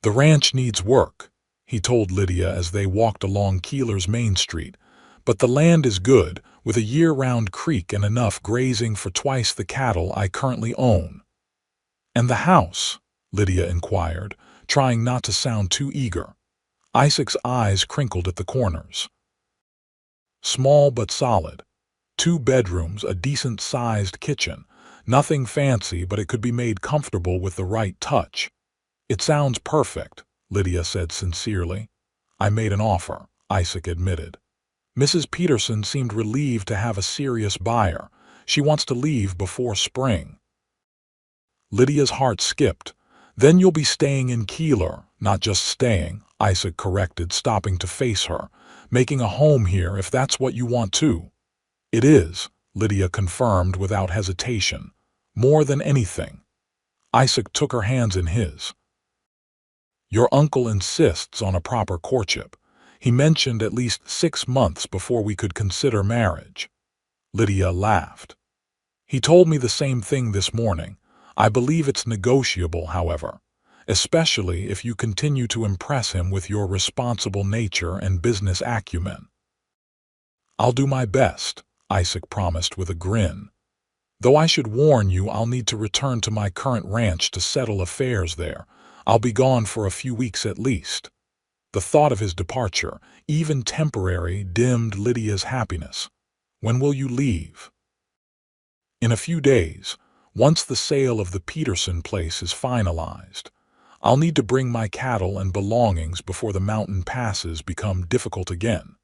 The ranch needs work, he told Lydia as they walked along Keeler's Main Street, but the land is good, with a year-round creek and enough grazing for twice the cattle I currently own. And the house? Lydia inquired, trying not to sound too eager. Isaac's eyes crinkled at the corners. Small but solid. 2 bedrooms, a decent-sized kitchen. Nothing fancy, but it could be made comfortable with the right touch. It sounds perfect, Lydia said sincerely. I made an offer, Isaac admitted. Mrs. Peterson seemed relieved to have a serious buyer. She wants to leave before spring. Lydia's heart skipped. Then you'll be staying in Keeler, not just staying, Isaac corrected, stopping to face her. Making a home here if that's what you want too. It is, Lydia confirmed without hesitation. More than anything. Isaac took her hands in his. Your uncle insists on a proper courtship. He mentioned at least 6 months before we could consider marriage. Lydia laughed. He told me the same thing this morning. I believe it's negotiable, however, especially if you continue to impress him with your responsible nature and business acumen. I'll do my best, Isaac promised with a grin. Though I should warn you I'll need to return to my current ranch to settle affairs there. I'll be gone for a few weeks at least. The thought of his departure, even temporary, dimmed Lydia's happiness. When will you leave? In a few days. Once the sale of the Peterson place is finalized, I'll need to bring my cattle and belongings before the mountain passes become difficult again.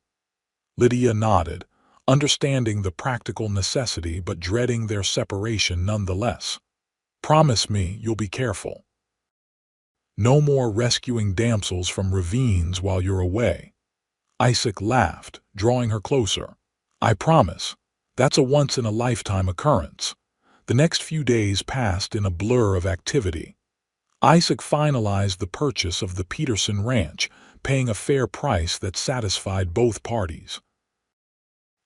Lydia nodded, understanding the practical necessity but dreading their separation nonetheless. Promise me you'll be careful. No more rescuing damsels from ravines while you're away. Isaac laughed, drawing her closer. I promise. That's a once-in-a-lifetime occurrence. The next few days passed in a blur of activity. Isaac finalized the purchase of the Peterson ranch, paying a fair price that satisfied both parties.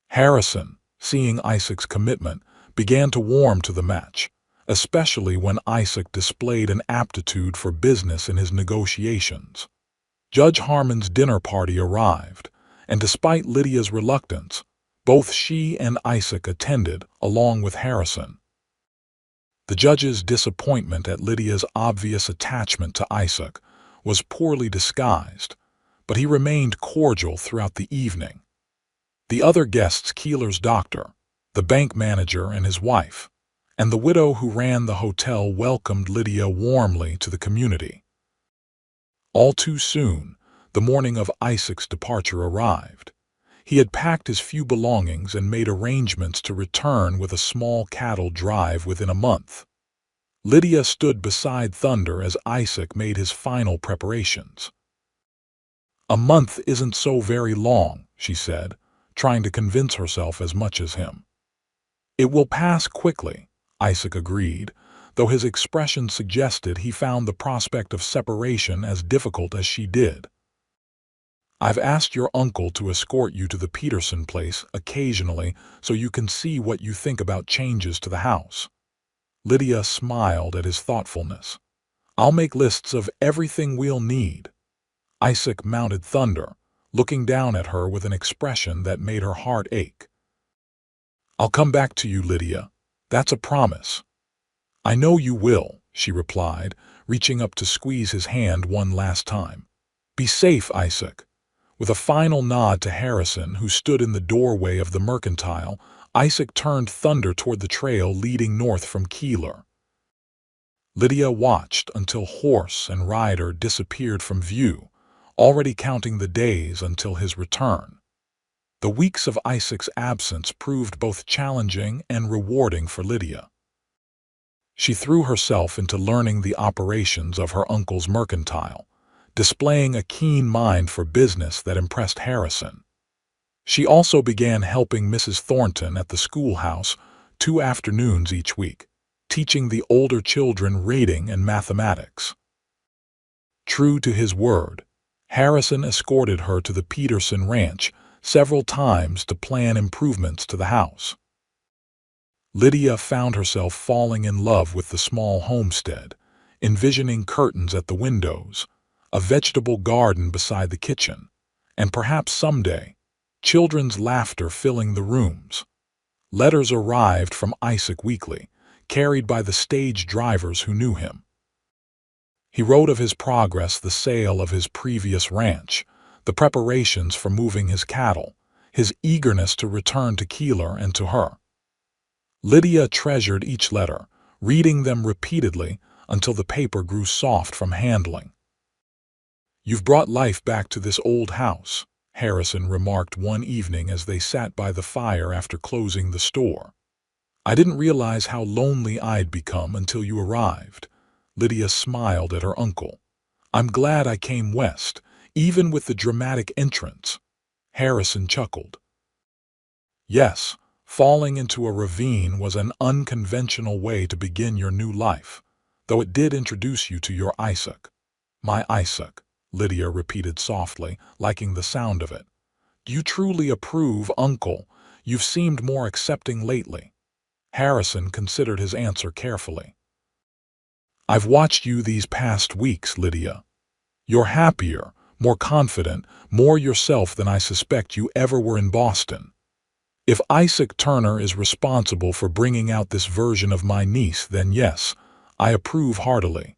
Harrison, seeing Isaac's commitment, began to warm to the match, especially when Isaac displayed an aptitude for business in his negotiations. Judge Harmon's dinner party arrived, and despite Lydia's reluctance, both she and Isaac attended, along with Harrison. The judge's disappointment at Lydia's obvious attachment to Isaac was poorly disguised, but he remained cordial throughout the evening. The other guests, Keeler's doctor, the bank manager and his wife, and the widow who ran the hotel welcomed Lydia warmly to the community. All too soon, the morning of Isaac's departure arrived. He had packed his few belongings and made arrangements to return with a small cattle drive within a month. Lydia stood beside Thunder as Isaac made his final preparations. A month isn't so very long, she said, trying to convince herself as much as him. It will pass quickly, Isaac agreed, though his expression suggested he found the prospect of separation as difficult as she did. I've asked your uncle to escort you to the Peterson place occasionally so you can see what you think about changes to the house. Lydia smiled at his thoughtfulness. I'll make lists of everything we'll need. Isaac mounted Thunder, looking down at her with an expression that made her heart ache. I'll come back to you, Lydia. That's a promise. I know you will, she replied, reaching up to squeeze his hand one last time. Be safe, Isaac. With a final nod to Harrison, who stood in the doorway of the mercantile, Isaac turned Thunder toward the trail leading north from Keeler. Lydia watched until horse and rider disappeared from view, already counting the days until his return. The weeks of Isaac's absence proved both challenging and rewarding for Lydia. She threw herself into learning the operations of her uncle's mercantile, displaying a keen mind for business that impressed Harrison. She also began helping Mrs. Thornton at the schoolhouse 2 afternoons each week, teaching the older children reading and mathematics. True to his word, Harrison escorted her to the Peterson ranch several times to plan improvements to the house. Lydia found herself falling in love with the small homestead, envisioning curtains at the windows, a vegetable garden beside the kitchen, and perhaps someday, children's laughter filling the rooms. Letters arrived from Isaac weekly, carried by the stage drivers who knew him. He wrote of his progress, the sale of his previous ranch, the preparations for moving his cattle, his eagerness to return to Keeler and to her. Lydia treasured each letter, reading them repeatedly until the paper grew soft from handling. You've brought life back to this old house, Harrison remarked one evening as they sat by the fire after closing the store. I didn't realize how lonely I'd become until you arrived. Lydia smiled at her uncle. I'm glad I came west, even with the dramatic entrance. Harrison chuckled. Yes, falling into a ravine was an unconventional way to begin your new life, though it did introduce you to your Isaac. My Isaac, Lydia repeated softly, liking the sound of it. Do you truly approve, Uncle? You've seemed more accepting lately. Harrison considered his answer carefully. I've watched you these past weeks, Lydia. You're happier, more confident, more yourself than I suspect you ever were in Boston. If Isaac Turner is responsible for bringing out this version of my niece, then yes, I approve heartily.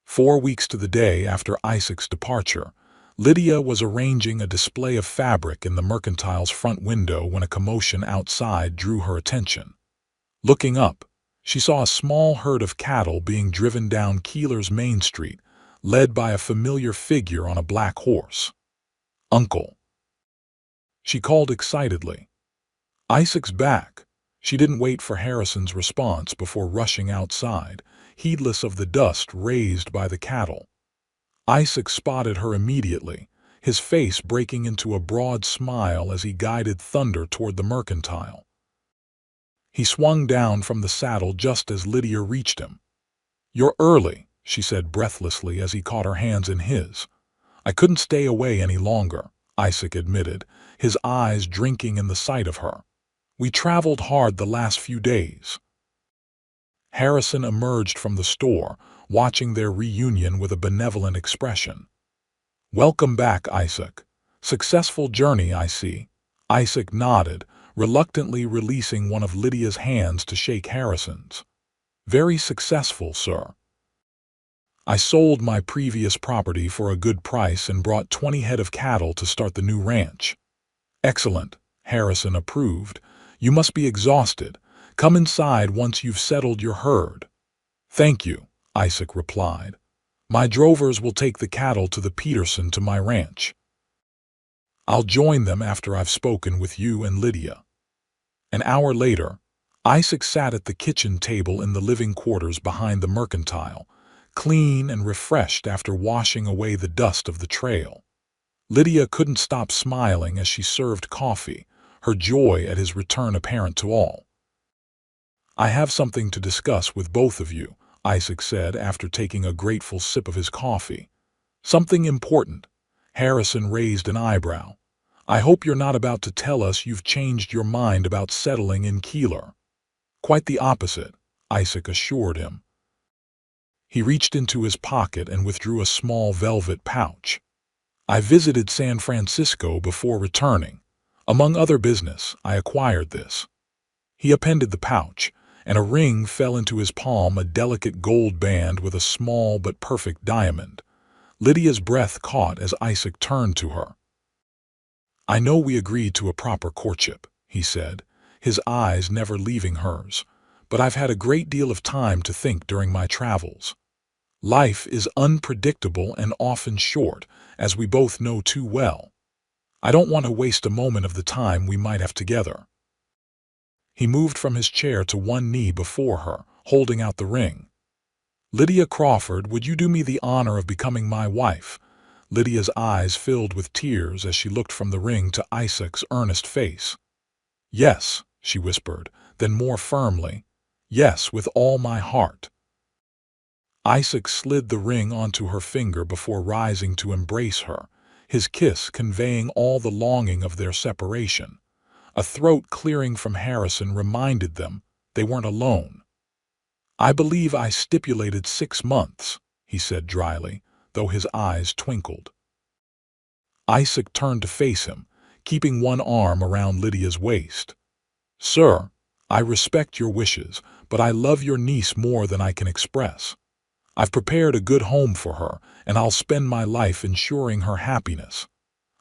4 weeks to the day after Isaac's departure, Lydia was arranging a display of fabric in the mercantile's front window when a commotion outside drew her attention. Looking up, She saw a small herd of cattle being driven down Keeler's Main Street, led by a familiar figure on a black horse. "Uncle," she called excitedly. "Isaac's back." She didn't wait for Harrison's response before rushing outside, heedless of the dust raised by the cattle. Isaac spotted her immediately, his face breaking into a broad smile as he guided Thunder toward the mercantile. He swung down from the saddle just as Lydia reached him. "You're early," she said breathlessly as he caught her hands in his. "I couldn't stay away any longer," Isaac admitted, his eyes drinking in the sight of her. "We traveled hard the last few days." Harrison emerged from the store, watching their reunion with a benevolent expression. "Welcome back, Isaac. Successful journey, I see." Isaac nodded, reluctantly releasing one of Lydia's hands to shake Harrison's. "Very successful, sir. I sold my previous property for a good price and brought 20 head of cattle to start the new ranch." "Excellent," Harrison approved. "You must be exhausted. Come inside once you've settled your herd." "Thank you," Isaac replied. "My drovers will take the cattle to the Peterson to my ranch. I'll join them after I've spoken with you and Lydia." An hour later, Isaac sat at the kitchen table in the living quarters behind the mercantile, clean and refreshed after washing away the dust of the trail. Lydia couldn't stop smiling as she served coffee, her joy at his return apparent to all. "I have something to discuss with both of you," Isaac said after taking a grateful sip of his coffee. "Something important." Harrison raised an eyebrow. "I hope you're not about to tell us you've changed your mind about settling in Keeler." "Quite the opposite," Isaac assured him. He reached into his pocket and withdrew a small velvet pouch. "I visited San Francisco before returning. Among other business, I acquired this." He appended the pouch, and a ring fell into his palm, a delicate gold band with a small but perfect diamond. Lydia's breath caught as Isaac turned to her. "I know we agreed to a proper courtship," he said, his eyes never leaving hers, "but I've had a great deal of time to think during my travels. Life is unpredictable and often short, as we both know too well. I don't want to waste a moment of the time we might have together." He moved from his chair to one knee before her, holding out the ring. "Lydia Crawford, would you do me the honor of becoming my wife?" Lydia's eyes filled with tears as she looked from the ring to Isaac's earnest face. "Yes," she whispered, then more firmly, "Yes, with all my heart." Isaac slid the ring onto her finger before rising to embrace her, his kiss conveying all the longing of their separation. A throat clearing from Harrison reminded them they weren't alone. "I believe I stipulated 6 months," he said dryly, though his eyes twinkled. Isaac turned to face him, keeping one arm around Lydia's waist. "Sir, I respect your wishes, but I love your niece more than I can express. I've prepared a good home for her, and I'll spend my life ensuring her happiness.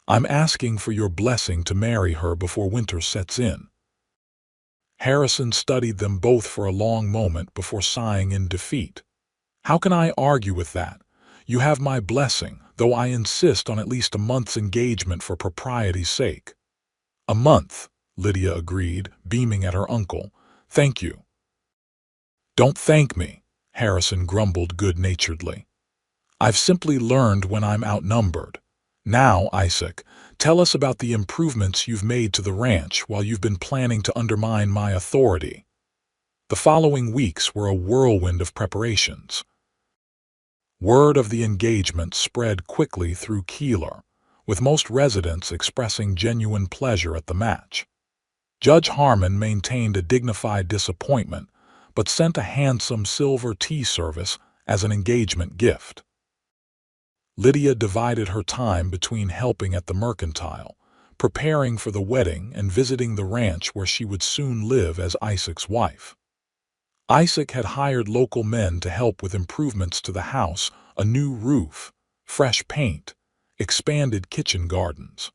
I'm asking for your blessing to marry her before winter sets in." Harrison studied them both for a long moment before sighing in defeat. "How can I argue with that? You have my blessing, though I insist on at least a month's engagement for propriety's sake." "A month," Lydia agreed, beaming at her uncle. "Thank you." "Don't thank me," Harrison grumbled good-naturedly. "I've simply learned when I'm outnumbered. Now, Isaac, tell us about the improvements you've made to the ranch while you've been planning to undermine my authority." The following weeks were a whirlwind of preparations. Word of the engagement spread quickly through Keeler, with most residents expressing genuine pleasure at the match. Judge Harmon maintained a dignified disappointment, but sent a handsome silver tea service as an engagement gift. Lydia divided her time between helping at the mercantile, preparing for the wedding, and visiting the ranch where she would soon live as Isaac's wife. Isaac had hired local men to help with improvements to the house, a new roof, fresh paint, expanded kitchen gardens.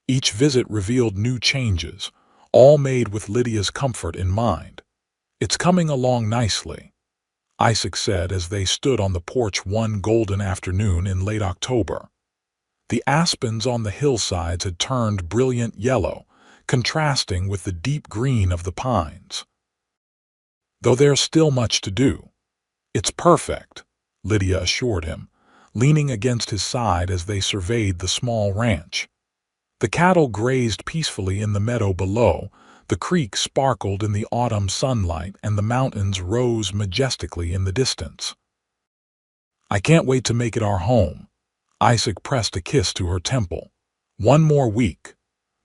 Each visit revealed new changes, all made with Lydia's comfort in mind. "It's coming along nicely," Isaac said as they stood on the porch one golden afternoon in late October. The aspens on the hillsides had turned brilliant yellow, contrasting with the deep green of the pines. "Though there's still much to do." "It's perfect," Lydia assured him, leaning against his side as they surveyed the small ranch. The cattle grazed peacefully in the meadow below, the creek sparkled in the autumn sunlight, and the mountains rose majestically in the distance. "I can't wait to make it our home." Isaac pressed a kiss to her temple. One more week.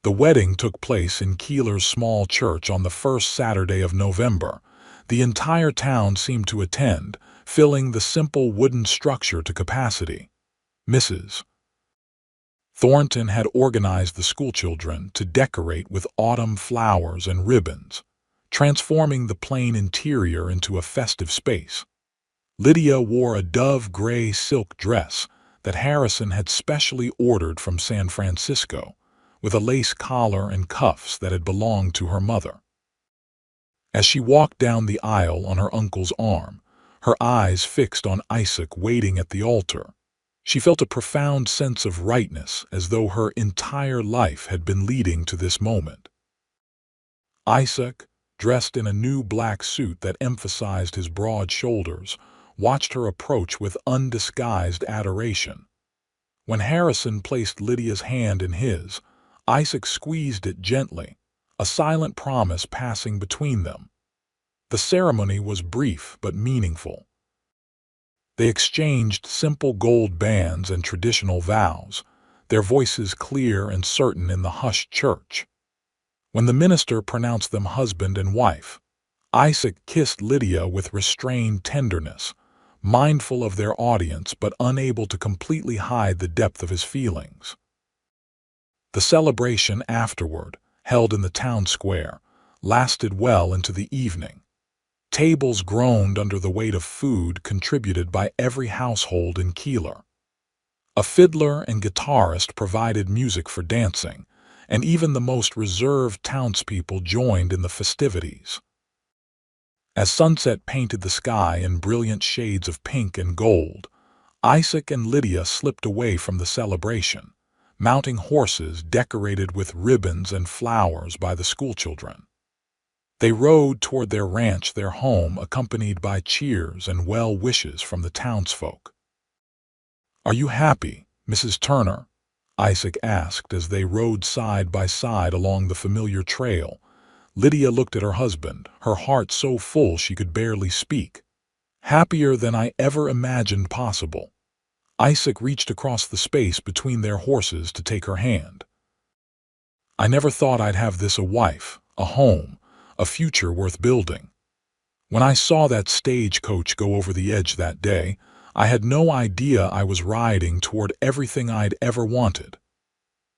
The wedding took place in Keeler's small church on the first Saturday of November. The entire town seemed to attend, filling the simple wooden structure to capacity. Mrs. Thornton had organized the schoolchildren to decorate with autumn flowers and ribbons, transforming the plain interior into a festive space. Lydia wore a dove-gray silk dress that Harrison had specially ordered from San Francisco, with a lace collar and cuffs that had belonged to her mother. As she walked down the aisle on her uncle's arm, her eyes fixed on Isaac waiting at the altar, she felt a profound sense of rightness, as though her entire life had been leading to this moment. Isaac, dressed in a new black suit that emphasized his broad shoulders, watched her approach with undisguised adoration. When Harrison placed Lydia's hand in his, Isaac squeezed it gently, a silent promise passing between them. The ceremony was brief but meaningful. They exchanged simple gold bands and traditional vows, their voices clear and certain in the hushed church. When the minister pronounced them husband and wife, Isaac kissed Lydia with restrained tenderness, mindful of their audience but unable to completely hide the depth of his feelings. The celebration afterward, held in the town square, lasted well into the evening. Tables groaned under the weight of food contributed by every household in Keeler. A fiddler and guitarist provided music for dancing, and even the most reserved townspeople joined in the festivities. As sunset painted the sky in brilliant shades of pink and gold, Isaac and Lydia slipped away from the celebration, mounting horses decorated with ribbons and flowers by the schoolchildren. They rode toward their ranch, their home, accompanied by cheers and well wishes from the townsfolk. "Are you happy, Mrs. Turner?" Isaac asked as they rode side by side along the familiar trail. Lydia looked at her husband, her heart so full she could barely speak. "Happier than I ever imagined possible." Isaac reached across the space between their horses to take her hand. "I never thought I'd have this: a wife, a home, a future worth building. When I saw that stagecoach go over the edge that day, I had no idea I was riding toward everything I'd ever wanted.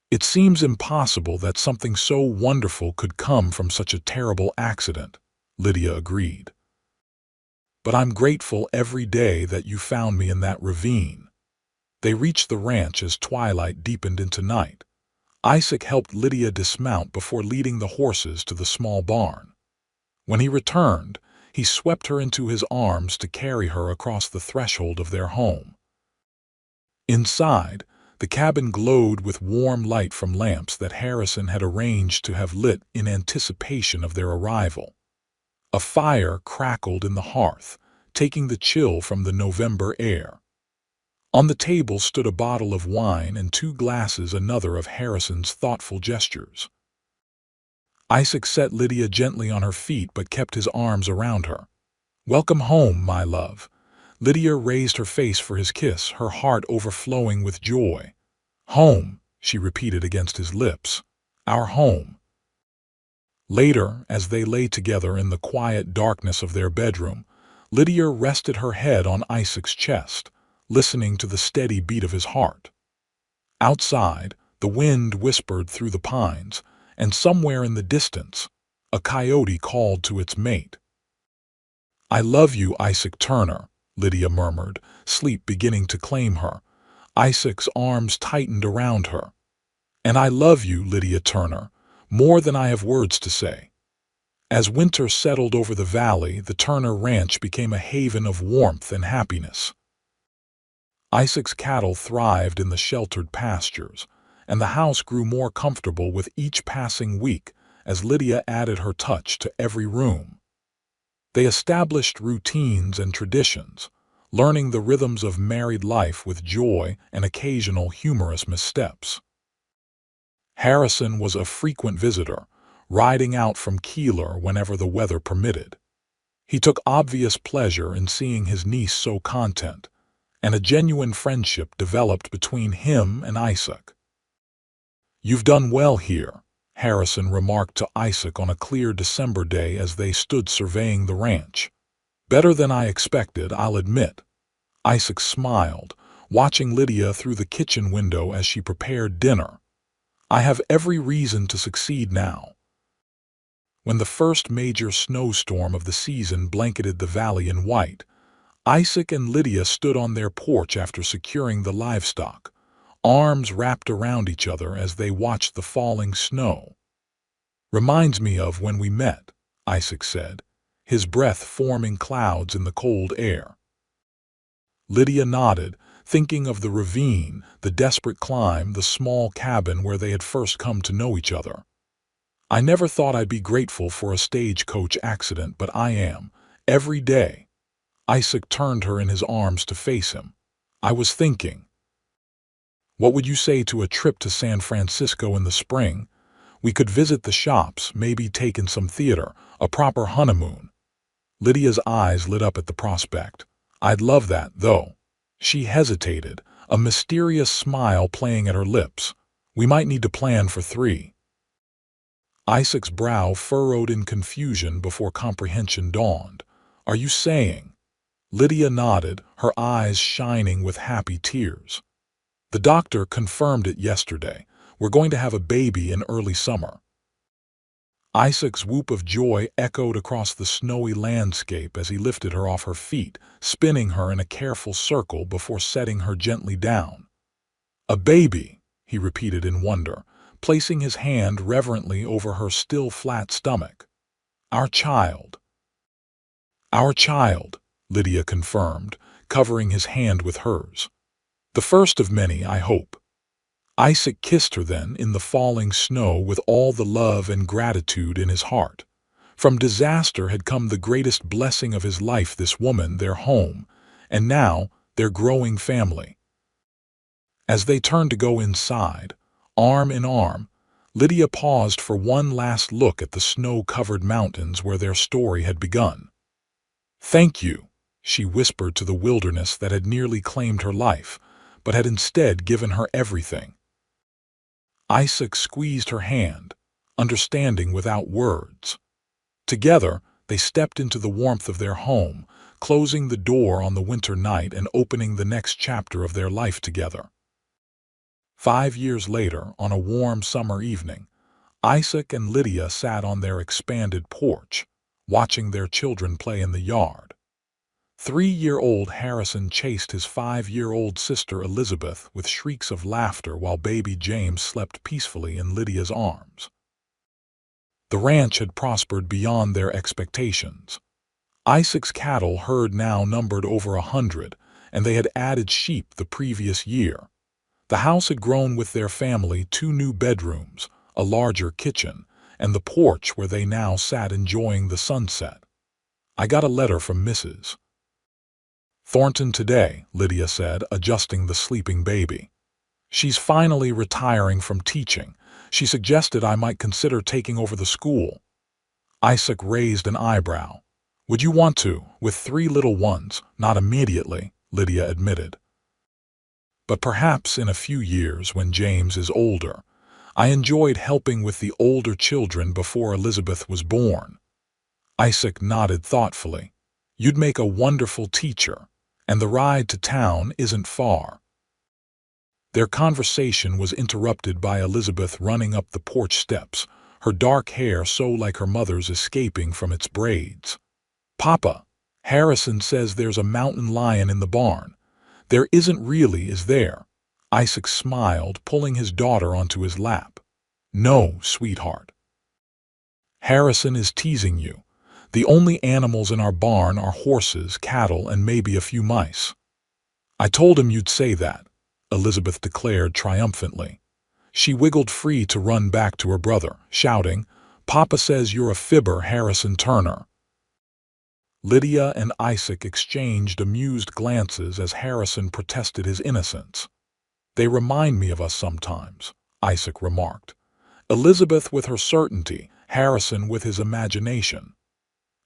It seems impossible that something so wonderful could come from such a terrible accident," Lydia agreed. "But I'm grateful every day that you found me in that ravine." They reached the ranch as twilight deepened into night. Isaac helped Lydia dismount before leading the horses to the small barn. When he returned, he swept her into his arms to carry her across the threshold of their home. Inside, the cabin glowed with warm light from lamps that Harrison had arranged to have lit in anticipation of their arrival. A fire crackled in the hearth, taking the chill from the November air. On the table stood a bottle of wine and 2 glasses, another of Harrison's thoughtful gestures. Isaac set Lydia gently on her feet but kept his arms around her. "Welcome home, my love." Lydia raised her face for his kiss, her heart overflowing with joy. "Home," she repeated against his lips. "Our home." Later, as they lay together in the quiet darkness of their bedroom, Lydia rested her head on Isaac's chest, listening to the steady beat of his heart. Outside, the wind whispered through the pines, and somewhere in the distance, a coyote called to its mate. "I love you, Isaac Turner," Lydia murmured, sleep beginning to claim her. Isaac's arms tightened around her. "And I love you, Lydia Turner, more than I have words to say." As winter settled over the valley, the Turner Ranch became a haven of warmth and happiness. Isaac's cattle thrived in the sheltered pastures, and the house grew more comfortable with each passing week as Lydia added her touch to every room. They established routines and traditions, learning the rhythms of married life with joy and occasional humorous missteps. Harrison was a frequent visitor, riding out from Keeler whenever the weather permitted. He took obvious pleasure in seeing his niece so content, and a genuine friendship developed between him and Isaac. "You've done well here," Harrison remarked to Isaac on a clear December day as they stood surveying the ranch. "Better than I expected, I'll admit." Isaac smiled, watching Lydia through the kitchen window as she prepared dinner. "I have every reason to succeed now." When the first major snowstorm of the season blanketed the valley in white, Isaac and Lydia stood on their porch after securing the livestock, arms wrapped around each other as they watched the falling snow. "Reminds me of when we met," Isaac said, his breath forming clouds in the cold air. Lydia nodded, thinking of the ravine, the desperate climb, the small cabin where they had first come to know each other. "I never thought I'd be grateful for a stagecoach accident, but I am, every day." Isaac turned her in his arms to face him. "I was thinking, what would you say to a trip to San Francisco in the spring? We could visit the shops, maybe take in some theater, a proper honeymoon." Lydia's eyes lit up at the prospect. "I'd love that, though." She hesitated, a mysterious smile playing at her lips. "We might need to plan for 3. Isaac's brow furrowed in confusion before comprehension dawned. "Are you saying?" Lydia nodded, her eyes shining with happy tears. "The doctor confirmed it yesterday. We're going to have a baby in early summer." Isaac's whoop of joy echoed across the snowy landscape as he lifted her off her feet, spinning her in a careful circle before setting her gently down. "A baby," he repeated in wonder, placing his hand reverently over her still flat stomach. "Our child." "Our child," Lydia confirmed, covering his hand with hers. "The first of many, I hope." Isaac kissed her then in the falling snow with all the love and gratitude in his heart. From disaster had come the greatest blessing of his life, this woman, their home, and now their growing family. As they turned to go inside, arm in arm, Lydia paused for one last look at the snow-covered mountains where their story had begun. "Thank you," she whispered to the wilderness that had nearly claimed her life, but had instead given her everything. Isaac squeezed her hand, understanding without words. Together, they stepped into the warmth of their home, closing the door on the winter night and opening the next chapter of their life together. 5 years later, on a warm summer evening, Isaac and Lydia sat on their expanded porch, watching their children play in the yard. 3-year-old Harrison chased his 5-year-old sister Elizabeth with shrieks of laughter while baby James slept peacefully in Lydia's arms. The ranch had prospered beyond their expectations. Isaac's cattle herd now numbered over 100, and they had added sheep the previous year. The house had grown with their family, 2 new bedrooms, a larger kitchen, and the porch where they now sat enjoying the sunset. "I got a letter from Mrs. Thornton today," Lydia said, adjusting the sleeping baby. "She's finally retiring from teaching. She suggested I might consider taking over the school." Isaac raised an eyebrow. "Would you want to, with 3 little ones?" "Not immediately," Lydia admitted. "But perhaps in a few years when James is older. I enjoyed helping with the older children before Elizabeth was born." Isaac nodded thoughtfully. "You'd make a wonderful teacher, and the ride to town isn't far." Their conversation was interrupted by Elizabeth running up the porch steps, her dark hair so like her mother's escaping from its braids. "Papa, Harrison says there's a mountain lion in the barn." "There isn't really, is there?" Isaac smiled, pulling his daughter onto his lap. "No, sweetheart." Harrison is teasing you. The only animals in our barn are horses, cattle, and maybe a few mice." "I told him you'd say that," Elizabeth declared triumphantly. She wiggled free to run back to her brother, shouting, "Papa says you're a fibber, Harrison Turner." Lydia and Isaac exchanged amused glances as Harrison protested his innocence. "They remind me of us sometimes," Isaac remarked. "Elizabeth with her certainty, Harrison with his imagination.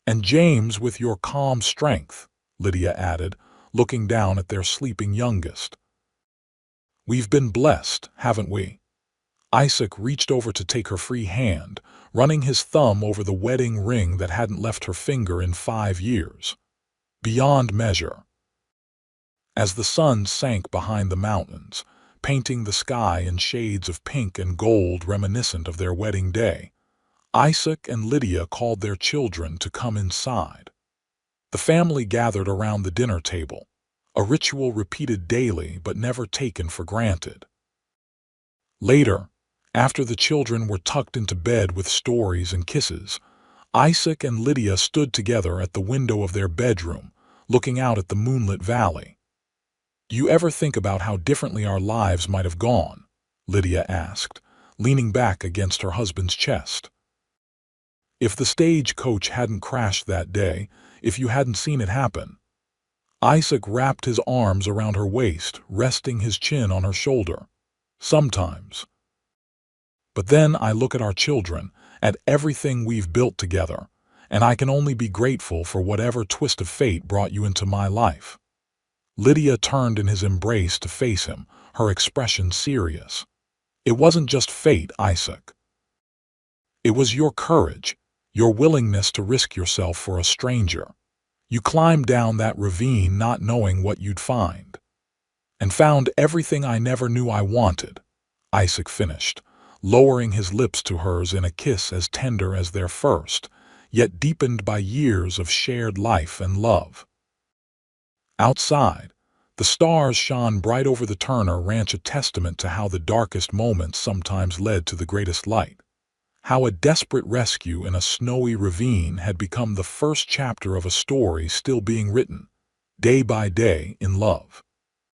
And James with your calm strength," Lydia added, looking down at their sleeping youngest. "We've been blessed, haven't we?" Isaac reached over to take her free hand, running his thumb over the wedding ring that hadn't left her finger in 5 years. "Beyond measure." As the sun sank behind the mountains, painting the sky in shades of pink and gold reminiscent of their wedding day, Isaac and Lydia called their children to come inside. The family gathered around the dinner table, a ritual repeated daily but never taken for granted. Later, after the children were tucked into bed with stories and kisses, Isaac and Lydia stood together at the window of their bedroom, looking out at the moonlit valley. "Do you ever think about how differently our lives might have gone?" Lydia asked, leaning back against her husband's chest. "If the stagecoach hadn't crashed that day, if you hadn't seen it happen." Isaac wrapped his arms around her waist, resting his chin on her shoulder. "Sometimes. But then I look at our children, at everything we've built together, and I can only be grateful for whatever twist of fate brought you into my life." Lydia turned in his embrace to face him, her expression serious. "It wasn't just fate, Isaac. It was your courage, your willingness to risk yourself for a stranger. You climbed down that ravine not knowing what you'd find. And found everything I never knew I wanted," Isaac finished, lowering his lips to hers in a kiss as tender as their first, yet deepened by years of shared life and love. Outside, the stars shone bright over the Turner Ranch, a testament to how the darkest moments sometimes led to the greatest light. How a desperate rescue in a snowy ravine had become the first chapter of a story still being written, day by day, in love.